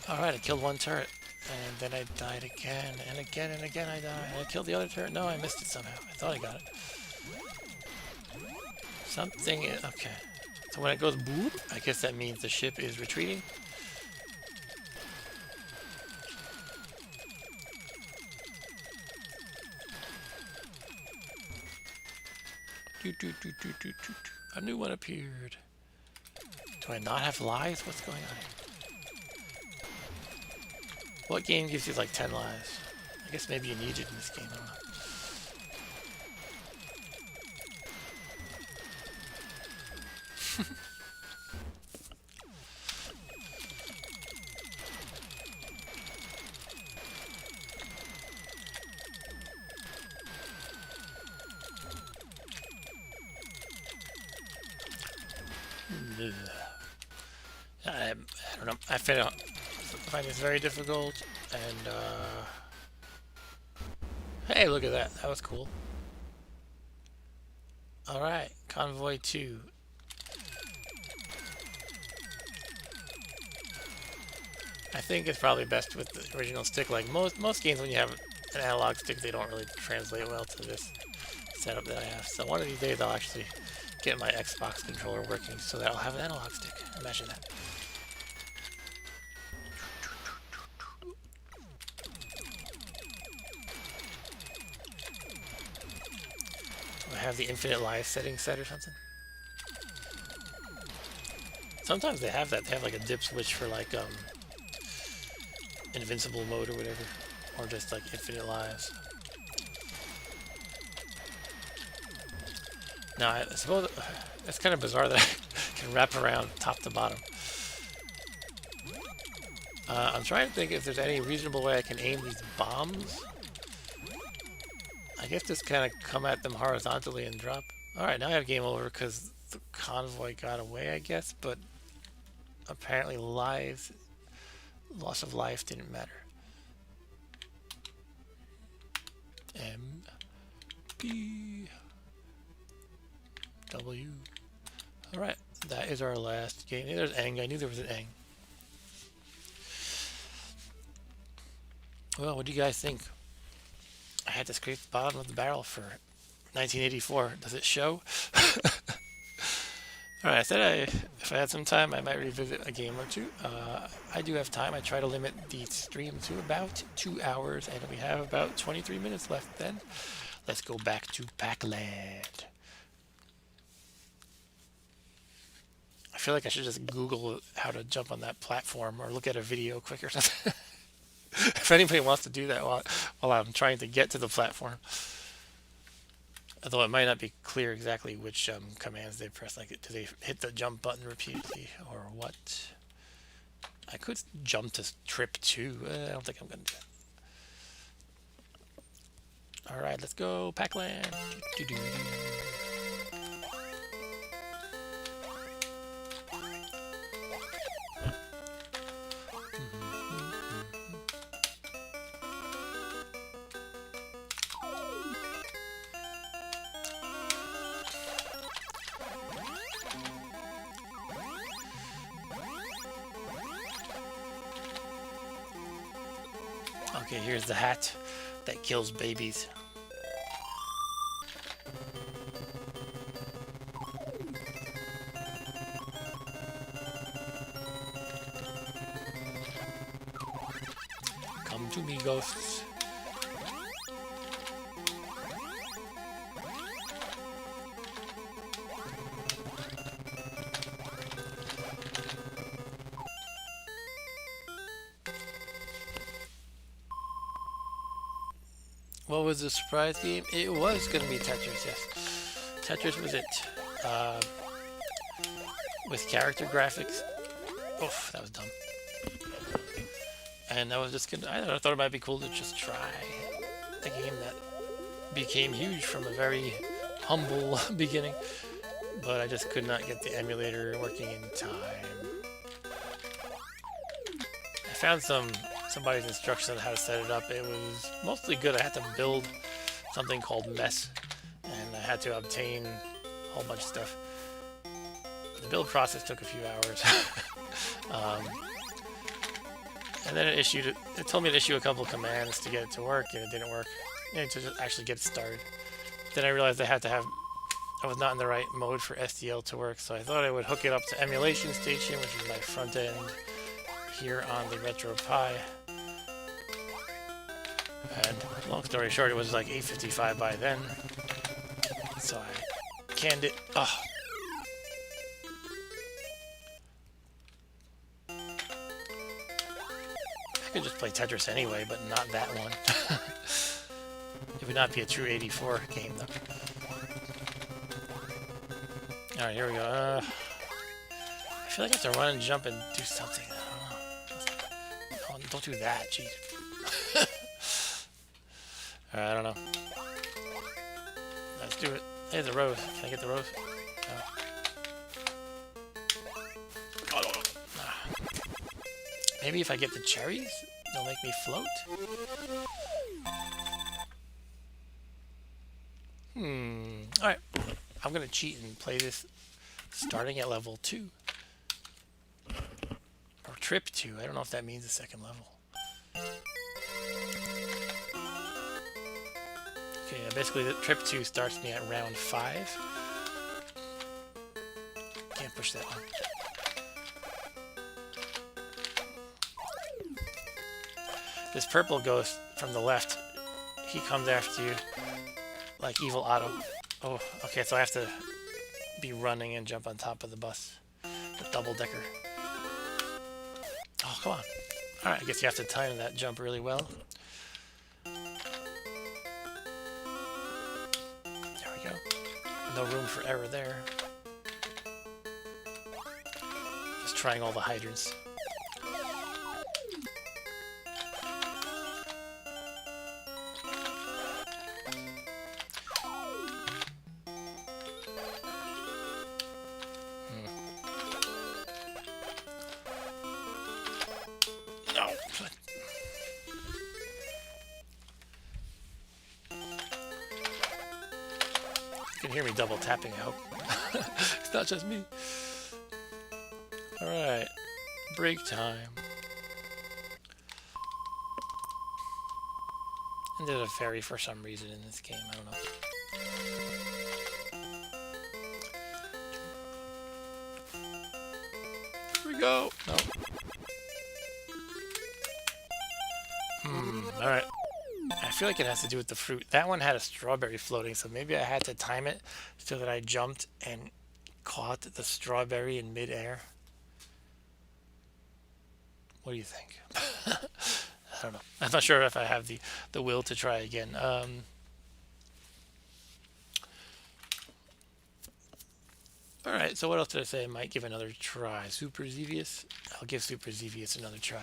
Alright, I killed one turret. And then I died again, and again, and again I died. And I killed the other turret. No, I missed it somehow. I thought I got it. Something... Okay. So when it goes boop, I guess that means the ship is retreating. A new one appeared. Do I not have lives? What's going on? What game gives you like 10 lives? I guess maybe you need it in this game. I don't know. I don't know. I find this very difficult, and hey, look at that. That was cool. All right, Convoy 2. I think it's probably best with the original stick. Like most games, when you have an analog stick, they don't really translate well to this setup that I have. So one of these days, I'll actually get my Xbox controller working so that I'll have an analog stick. Imagine that. Do I have the infinite life setting set or something? Sometimes they have that. They have like a dip switch for like invincible mode or whatever, or just like infinite lives. Now I suppose it's kind of bizarre that I can wrap around top to bottom. I'm trying to think if there's any reasonable way I can aim these bombs. I guess just kind of come at them horizontally and drop. Alright, now I have game over because the convoy got away, I guess, but apparently loss of life didn't matter. M P W. Alright, that is our last game. There's Eng. I knew there was an Eng. Well, what do you guys think? I had to scrape the bottom of the barrel for 1984. Does it show? Alright, I said if I had some time, I might revisit a game or two. I do have time. I try to limit the stream to about 2 hours, and we have about 23 minutes left then. Let's go back to Pac-Land. I feel like I should just Google how to jump on that platform or look at a video quick or something. If anybody wants to do that while I'm trying to get to the platform. Although it might not be clear exactly which commands they press. Like, do they hit the jump button repeatedly or what? I could jump to trip 2. I don't think I'm going to do that. All right, let's go Pac-Land. Okay, here's the hat that kills babies. Come to me, ghosts. What was the surprise game? It was going to be Tetris, yes. Tetris was it. With character graphics. Oof, that was dumb. And I was just gonna, I don't know, I thought it might be cool to just try a game that became huge from a very humble beginning. But I just could not get the emulator working in time. I found somebody's instructions on how to set it up. It was mostly good. I had to build something called mess, and I had to obtain a whole bunch of stuff. The build process took a few hours. And then it told me to issue a couple commands to get it to work, and it didn't work. And to just actually get it started. Then I realized I was not in the right mode for SDL to work, so I thought I would hook it up to Emulation Station, which is my front end here on the RetroPie. And long story short, it was like 8:55 by then, so I canned it. Oh. I could just play Tetris anyway, but not that one. It would not be a true 84 game, though. Alright, here we go. I feel like I have to run and jump and do something. I don't know. Oh, don't do that, jeez. Alright, I don't know. Let's do it. Hey, the rose. Can I get the rose? No. Maybe if I get the cherries, they'll make me float? Alright. I'm gonna cheat and play this starting at level 2. Or trip 2. I don't know if that means the second level. Okay, basically the trip 2 starts me at round 5. Can't push that one. This purple ghost from the left, he comes after you like Evil Otto. Oh, okay, so I have to be running and jump on top of the bus. The double-decker. Oh, come on. Alright, I guess you have to time that jump really well. There we go. No room for error there. Just trying all the hydrants. You can hear me double tapping, I hope. It's not just me. Alright. Break time. And there's a fairy for some reason in this game, I don't know. Here we go. No. Alright. I feel like it has to do with the fruit. That one had a strawberry floating, so maybe I had to time it so that I jumped and caught the strawberry in midair. What do you think? I don't know. I'm not sure if I have the will to try again. Alright, so what else did I say? I might give another try. Super Xevious? I'll give Super Xevious another try.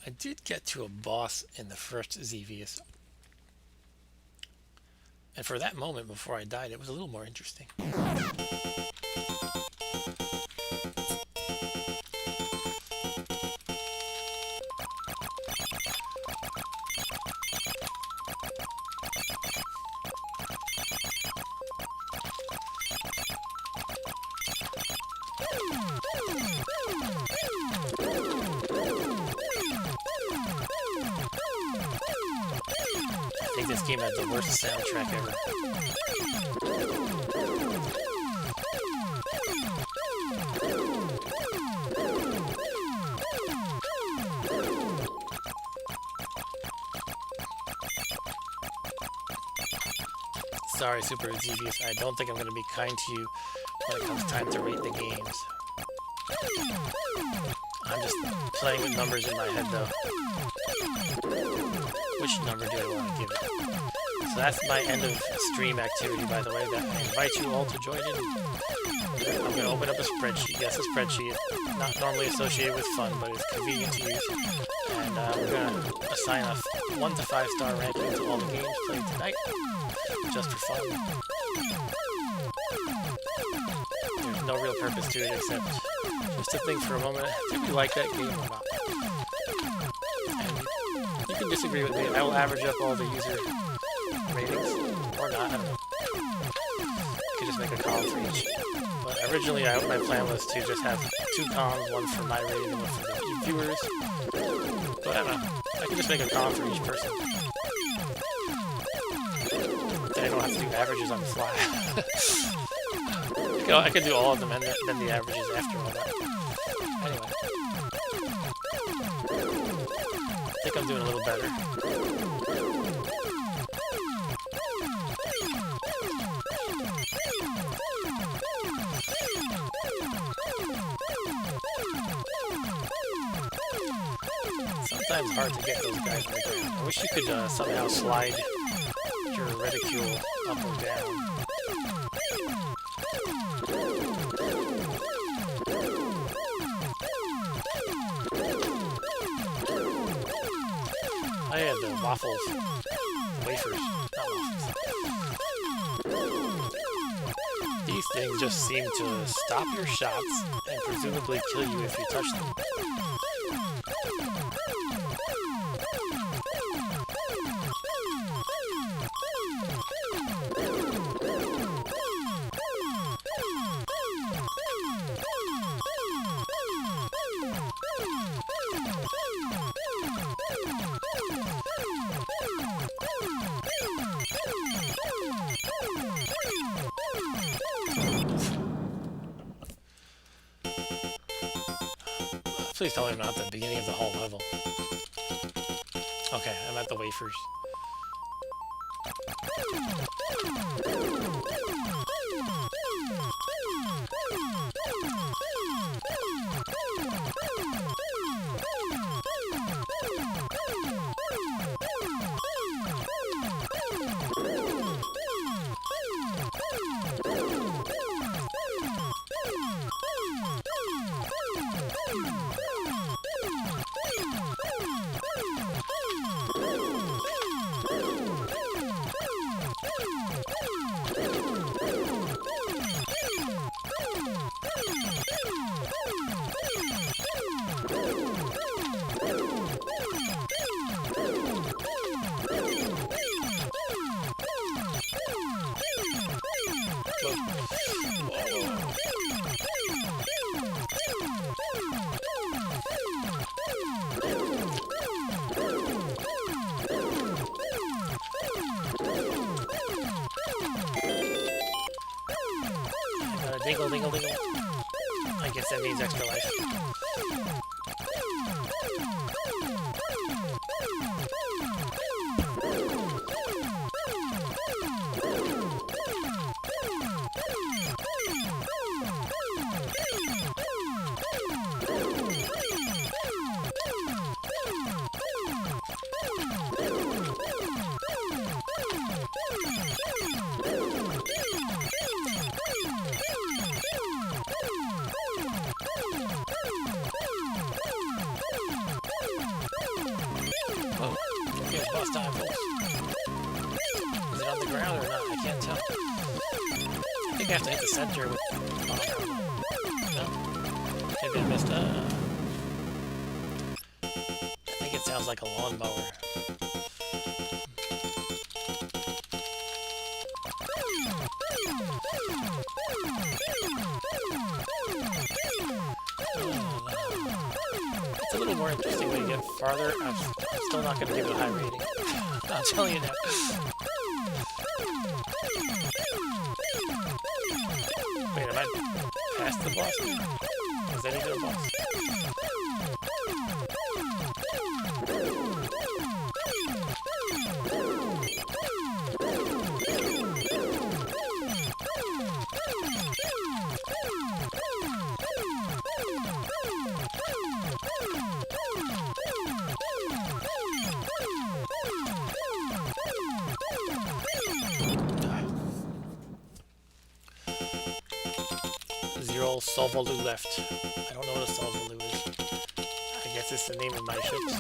I did get to a boss in the first Xevious. And for that moment before I died, it was a little more interesting. I think this game has the worst soundtrack ever. Sorry, Super Xevious, I don't think I'm going to be kind to you when it comes time to rate the games. I'm just playing with numbers in my head, though. Which number do I want to give it? So that's my end of stream activity, by the way, that I invite you all to join in. I'm going to open up a spreadsheet. Yes, a spreadsheet. Not normally associated with fun, but it's convenient to use. And we're going to assign a 1 to 5 star ranking to all the games played tonight, just for fun. There's no real purpose to it except just to think for a moment, did we like that game or not? And you can disagree with me. I will average up all the user ratings, or not, I don't know. You can just make a column for each. But originally, my plan was to just have 2 columns, one for my rating and one for the viewers. But I don't know. I can just make a column for each person. Then I don't have to do averages on the fly. I could do all of them and then the averages after all that. Anyway. I think I'm doing a little better. Sometimes hard to get those guys on the ground. I wish you could somehow slide your reticule up or down. I had the waffles. Wafers, not waffles. These things just seem to stop your shots and presumably kill you if you touch them. Please tell me I'm not at the beginning of the whole level. Okay, I'm at the wafers. Dingle, dingle, dingle. I guess that means extra life. time, folks. Is it on the ground or not? I can't tell. I think I have to hit the center with... No? Maybe I missed... I think it sounds like a lawnmower. It's a little more interesting when you get farther. I'm still not going to give it a high rating. I'm telling you now. Wait, am I past the boss? Is that even a boss? Zero Solvalu left. I don't know what a Solvalu is. I guess it's the name of my ships.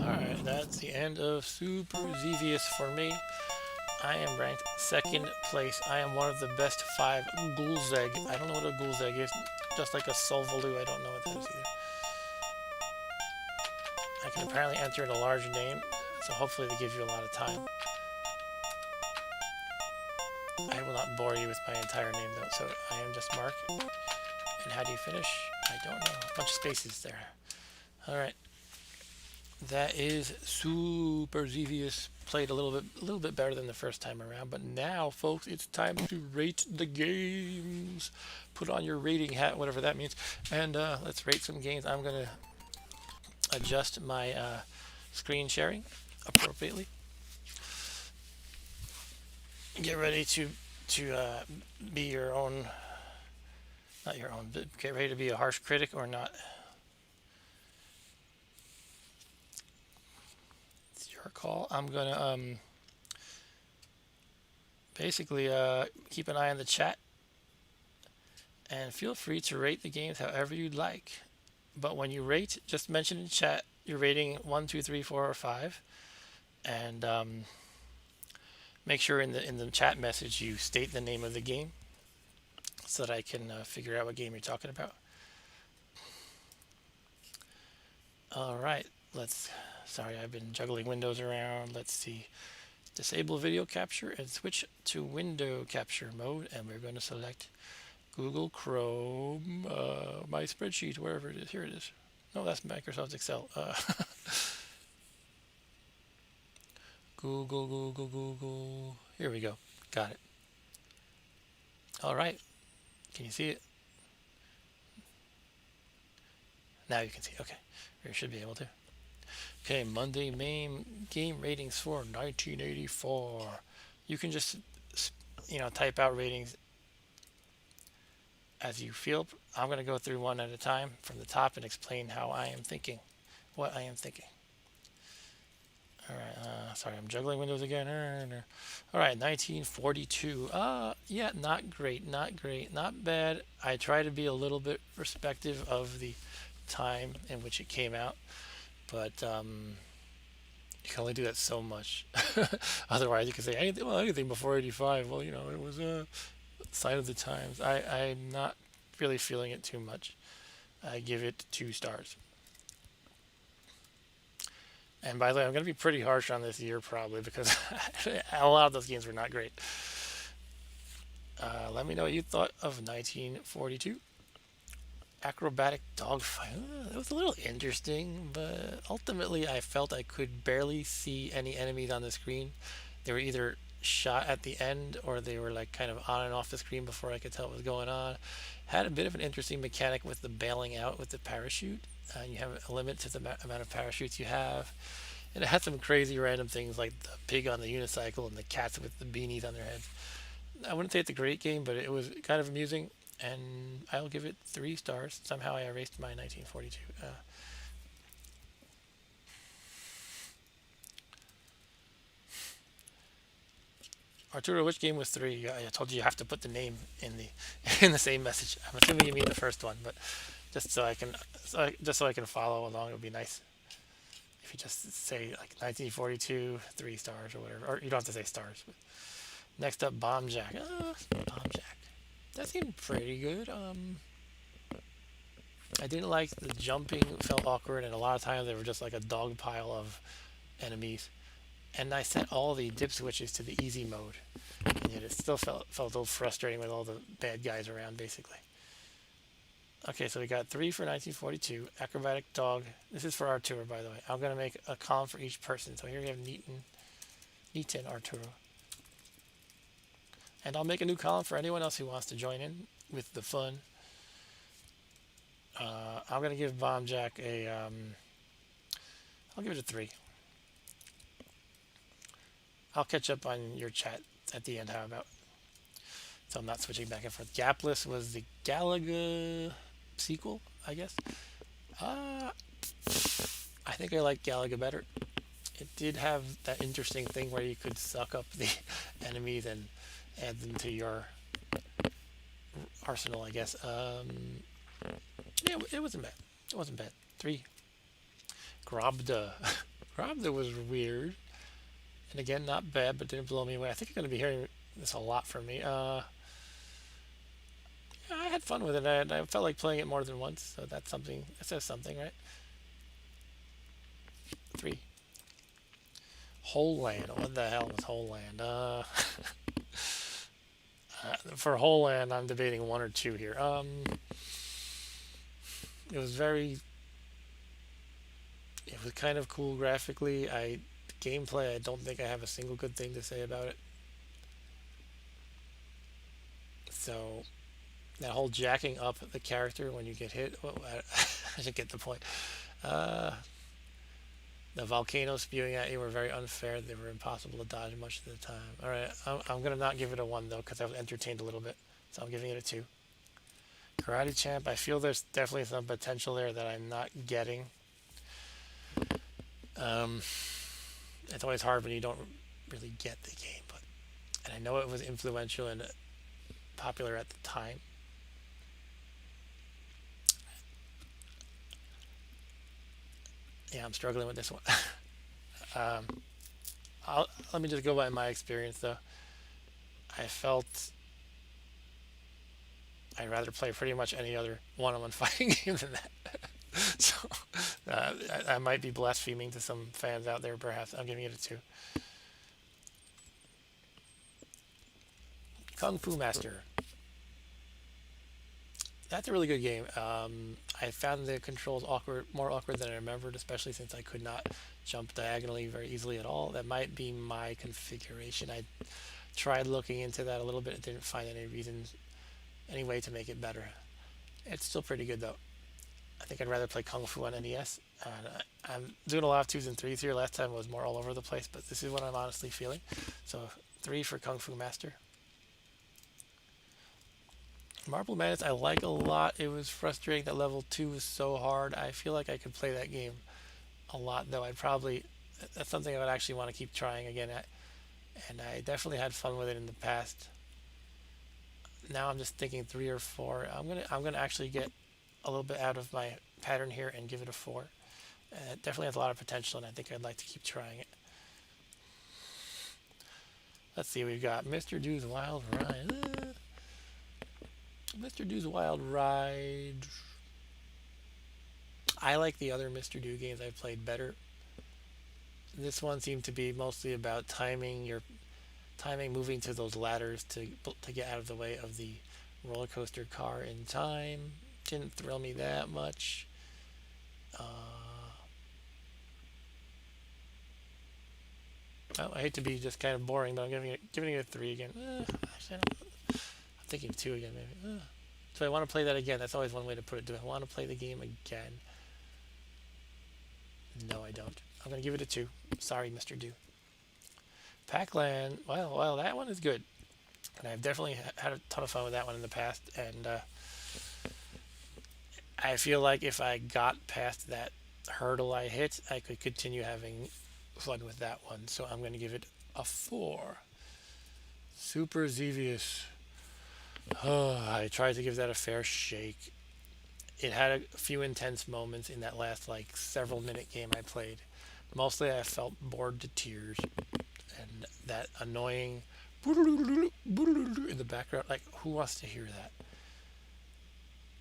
Alright, that's the end of Super Xevious for me. I am ranked 2nd place. I am one of the best 5 Gulzeg. I don't know what a Gulzeg is. Just like a Solvalu, I don't know what that is either. I can apparently enter in a large name, so hopefully they give you a lot of time. I will not bore you with my entire name though, so I am just Mark. And how do you finish? I don't know. A bunch of spaces there. Alright. That is Super Xevious. Played a little bit better than the first time around, but now, folks, it's time to rate the games. Put on your rating hat, whatever that means, and let's rate some games. I'm gonna adjust my screen sharing appropriately. Get ready to be your own, not your own, but get ready to be a harsh critic or not. Call. I'm gonna basically keep an eye on the chat and feel free to rate the games however you'd like, but when you rate, just mention in chat you're rating 1, 2, 3, 4, or 5, and make sure in the chat message you state the name of the game so that I can figure out what game you're talking about. All right, sorry, I've been juggling windows around. Let's see. Disable video capture and switch to window capture mode. And we're going to select Google Chrome, my spreadsheet, wherever it is. Here it is. No, that's Microsoft Excel. Google. Here we go. Got it. All right. Can you see it? Now you can see. Okay. You should be able to. Okay, Monday MAME game ratings for 1984. You can just, type out ratings as you feel. I'm going to go through one at a time from the top and explain how I am thinking, what I am thinking. All right, sorry, I'm juggling windows again. All right, 1942. Yeah, not great, not bad. I try to be a little bit respective of the time in which it came out. But you can only do that so much. Otherwise, you can say anything before 85. Well, it was a sign of the times. I'm not really feeling it too much. I give it 2 stars. And by the way, I'm going to be pretty harsh on this year probably because a lot of those games were not great. Let me know what you thought of 1942. Acrobatic dogfight. It was a little interesting, but ultimately I felt I could barely see any enemies on the screen. They were either shot at the end or they were like kind of on and off the screen before I could tell what was going on. Had a bit of an interesting mechanic with the bailing out with the parachute. You have a limit to the amount of parachutes you have. And it had some crazy random things like the pig on the unicycle and the cats with the beanies on their heads. I wouldn't say it's a great game, but it was kind of amusing. and I'll give it 3 stars. Somehow I erased my 1942. Arturo, which game was 3? I told you have to put the name in the in the same message. I'm assuming you mean the first one, but just so I can just so I can follow along, it would be nice if you just say like 1942, 3 stars or whatever, or you don't have to say stars. But next up, Bomb Jack. Bomb Jack. That seemed pretty good. I didn't like the jumping; felt awkward, and a lot of times they were just like a dog pile of enemies. And I set all the dip switches to the easy mode, and yet it still felt a little frustrating with all the bad guys around, basically. Okay, so we got 3 for 1942. Acrobatic dog. This is for Arturo, by the way. I'm gonna make a column for each person. So here we have Neaton Arturo, and I'll make a new column for anyone else who wants to join in with the fun. I'm gonna give Bomb Jack a. I'll give it a 3. I'll catch up on your chat at the end. How about? So I'm not switching back and forth. Gapless was the Galaga sequel, I guess. I think I like Galaga better. It did have that interesting thing where you could suck up the enemies and add them to your arsenal, I guess. Yeah, it wasn't bad. It wasn't bad. 3. Grobda. Grobda was weird. And again, not bad, but didn't blow me away. I think you're going to be hearing this a lot from me. I had fun with it. I felt like playing it more than once, so that's something. That says something, right? 3. Whole Land. What the hell was Whole Land? For Whole Land, I'm debating 1 or 2 here. It was very. It was kind of cool graphically. Gameplay, I don't think I have a single good thing to say about it. So that whole jacking up the character when you get hit, well, I should get the point. The volcanoes spewing at you were very unfair. They were impossible to dodge much of the time. All right, I'm gonna not give it a 1 though because I was entertained a little bit, so I'm giving it a 2. Karate Champ, I feel there's definitely some potential there that I'm not getting. It's always hard when you don't really get the game, and I know it was influential and popular at the time. Yeah, I'm struggling with this one. Let me just go by my experience though. I felt I'd rather play pretty much any other one-on-one fighting game than that. So I might be blaspheming to some fans out there, perhaps. I'm giving it a 2. Kung Fu Master. That's a really good game. I found the controls more awkward than I remembered, especially since I could not jump diagonally very easily at all. That might be my configuration. I tried looking into that a little bit. Didn't find any way to make it better. It's still pretty good though. I think I'd rather play Kung Fu on NES. I'm doing a lot of 2s and 3s here. Last time was more all over the place, but this is what I'm honestly feeling. So 3 for Kung Fu Master. Marble Madness I like a lot. It was frustrating that level 2 was so hard. I feel like I could play that game a lot though. That's something I would actually want to keep trying again at. And I definitely had fun with it in the past. Now I'm just thinking 3 or 4. I'm gonna actually get a little bit out of my pattern here and give it a 4. It definitely has a lot of potential, and I think I'd like to keep trying it. Let's see, we've got Mr. Do's Wild Ride. Mr. Do's Wild Ride. I like the other Mr. Do games I've played better. This one seemed to be mostly about timing moving to those ladders to get out of the way of the roller coaster car in time. Didn't thrill me that much. Well, I hate to be just kind of boring, but I'm giving it a 3 again. Actually, I'm thinking 2 again, maybe. So I want to play that again. That's always one way to put it. Do I want to play the game again? No, I don't. I'm going to give it a 2. Sorry, Mr. Do. Pac-Land. Well, that one is good. And I've definitely had a ton of fun with that one in the past. And I feel like if I got past that hurdle I hit, I could continue having fun with that one. So I'm going to give it a 4. Super Xevious. Oh, I tried to give that a fair shake. It had a few intense moments in that last like several minute game I played. Mostly I felt bored to tears, and that annoying in the background, like who wants to hear that?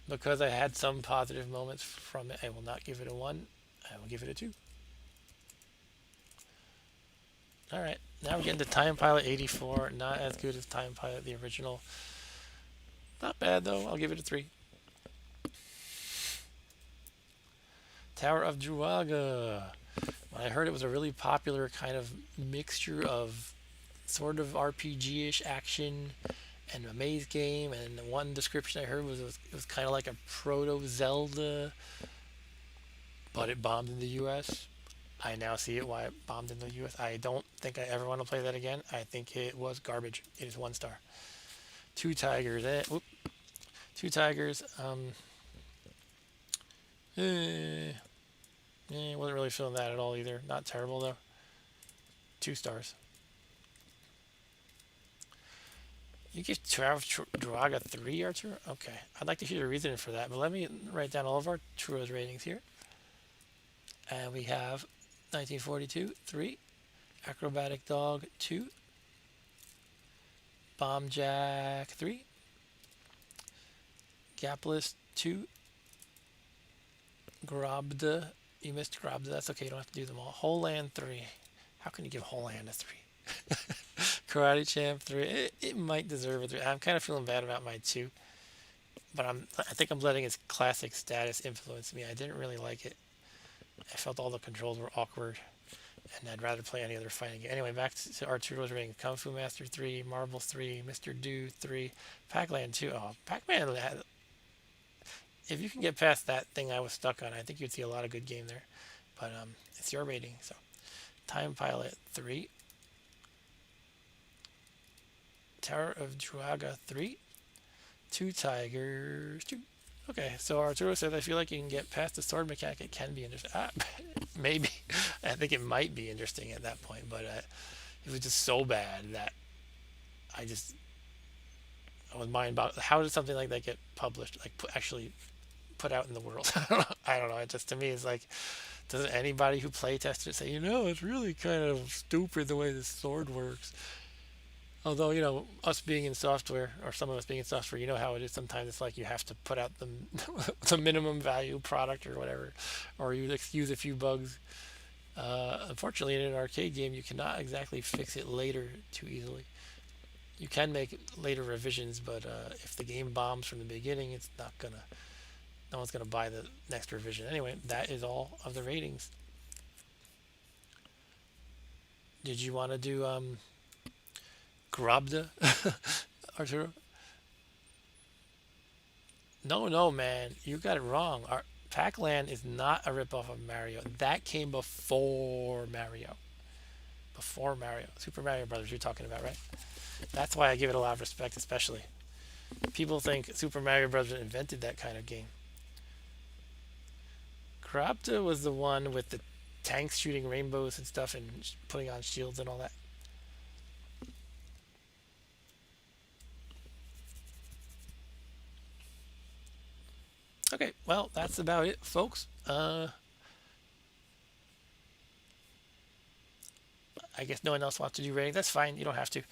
Because I had some positive moments from it, I will not give it a 1. I will give it a 2. Alright, now we're getting to Time Pilot 84. Not as good as Time Pilot the original. Not bad though, I'll give it a 3. Tower of Druaga. When I heard it was a really popular kind of mixture of sort of RPG-ish action and a maze game, and one description I heard was it was kind of like a proto Zelda, but it bombed in the US. I now see it why it bombed in the US. I don't think I ever want to play that again. I think it was garbage. It is 1 star. Two tigers. Two tigers. Wasn't really feeling that at all either. Not terrible though. 2 stars. You give Draga 3, Archer? Okay. I'd like to hear the reasoning for that, but let me write down all of our Turo's ratings here. And we have 1942, 3. Acrobatic Dog, 2. Bomb Jack, 3. Gapless, 2. Grobda. You missed Grobda. That's okay. You don't have to do them all. Whole Land, 3. How can you give Whole Land a 3? Karate Champ 3. It might deserve a 3. I'm kind of feeling bad about my 2, but I think I'm letting its classic status influence me. I didn't really like it. I felt all the controls were awkward, and I'd rather play any other fighting game. Anyway, back to Arturo's rating. Kung Fu Master 3, Marble 3, Mr. Do 3, Pac-Man 2. Oh, Pac-Man, if you can get past that thing I was stuck on, I think you'd see a lot of good game there. But it's your rating, so Time Pilot 3. Tower of Druaga 3. Two tigers 2. Okay, so Arturo says, I feel like you can get past the sword mechanic. It can be interesting. Maybe. I think it might be interesting at that point, but it was just so bad that I was mind boggled. How did something like that get published? Like, actually put out in the world? I don't know. It just, to me, is like, doesn't anybody who play tested it say, it's really kind of stupid the way this sword works? Although, us being in software, or some of us being in software, you know how it is. Sometimes it's like you have to put out the minimum value product or whatever, or you excuse a few bugs. Unfortunately, in an arcade game, you cannot exactly fix it later too easily. You can make later revisions, but if the game bombs from the beginning, no one's gonna buy the next revision. Anyway, that is all of the ratings. Did you want to do Grobda, Arturo? No, man. You got it wrong. Pac-Land is not a ripoff of Mario. That came before Mario. Before Mario. Super Mario Brothers you're talking about, right? That's why I give it a lot of respect, especially. People think Super Mario Brothers invented that kind of game. Grobda was the one with the tanks shooting rainbows and stuff and putting on shields and all that. Okay, well, that's about it, folks. I guess no one else wants to do ratings. That's fine. You don't have to.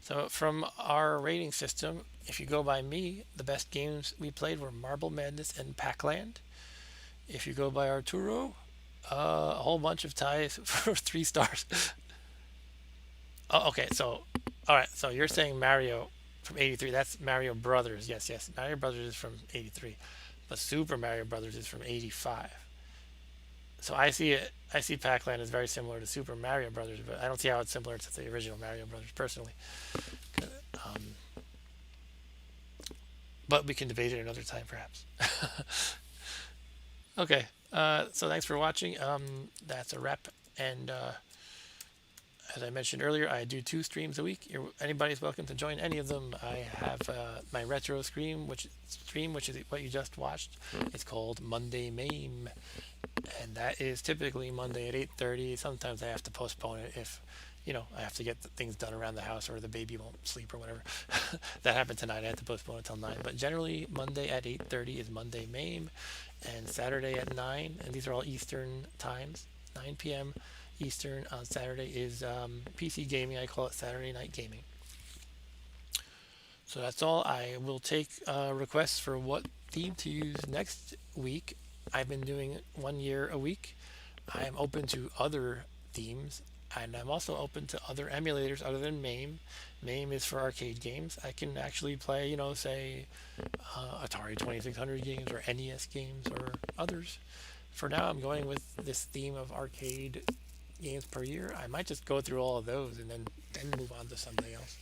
So from our rating system, if you go by me, the best games we played were Marble Madness and Pac-Land. If you go by Arturo, a whole bunch of ties for 3 stars. Oh, okay. So, all right. So you're saying Mario from 83. That's Mario Brothers. Yes. Mario Brothers is from 83. But Super Mario Brothers is from 85. So I see it. I see Pac-Land as very similar to Super Mario Brothers, but I don't see how it's similar to the original Mario Brothers personally. Um, but we can debate it another time, perhaps. Okay. So thanks for watching. That's a wrap, and As I mentioned earlier, I do 2 streams a week. Anybody's welcome to join any of them. I have my retro stream, which is what you just watched. It's called Monday MAME, and that is typically Monday at 8:30. Sometimes I have to postpone it if, I have to get things done around the house or the baby won't sleep or whatever. That happened tonight. I had to postpone it till 9. But generally, Monday at 8:30 is Monday MAME, and Saturday at 9. And these are all Eastern times, 9 p.m. Eastern on Saturday is PC gaming. I call it Saturday night gaming. So that's all. I will take requests for what theme to use next week. I've been doing 1 year a week. I am open to other themes, and I'm also open to other emulators other than MAME. MAME is for arcade games. I can actually play, say, Atari 2600 games or NES games or others. For now, I'm going with this theme of arcade games per year. I might just go through all of those and then move on to something else.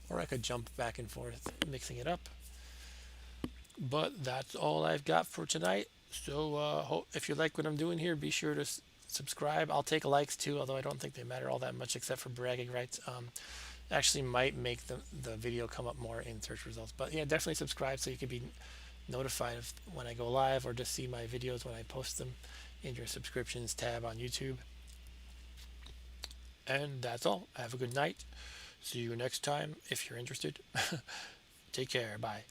Or I could jump back and forth, mixing it up. But that's all I've got for tonight. So if you like what I'm doing here, be sure to subscribe. I'll take likes too, although I don't think they matter all that much except for bragging rights. Actually might make the video come up more in search results. But yeah, definitely subscribe so you can be notified of when I go live or just see my videos when I post them in your subscriptions tab on YouTube. And that's all. Have a good night. See you next time if you're interested. Take care. Bye.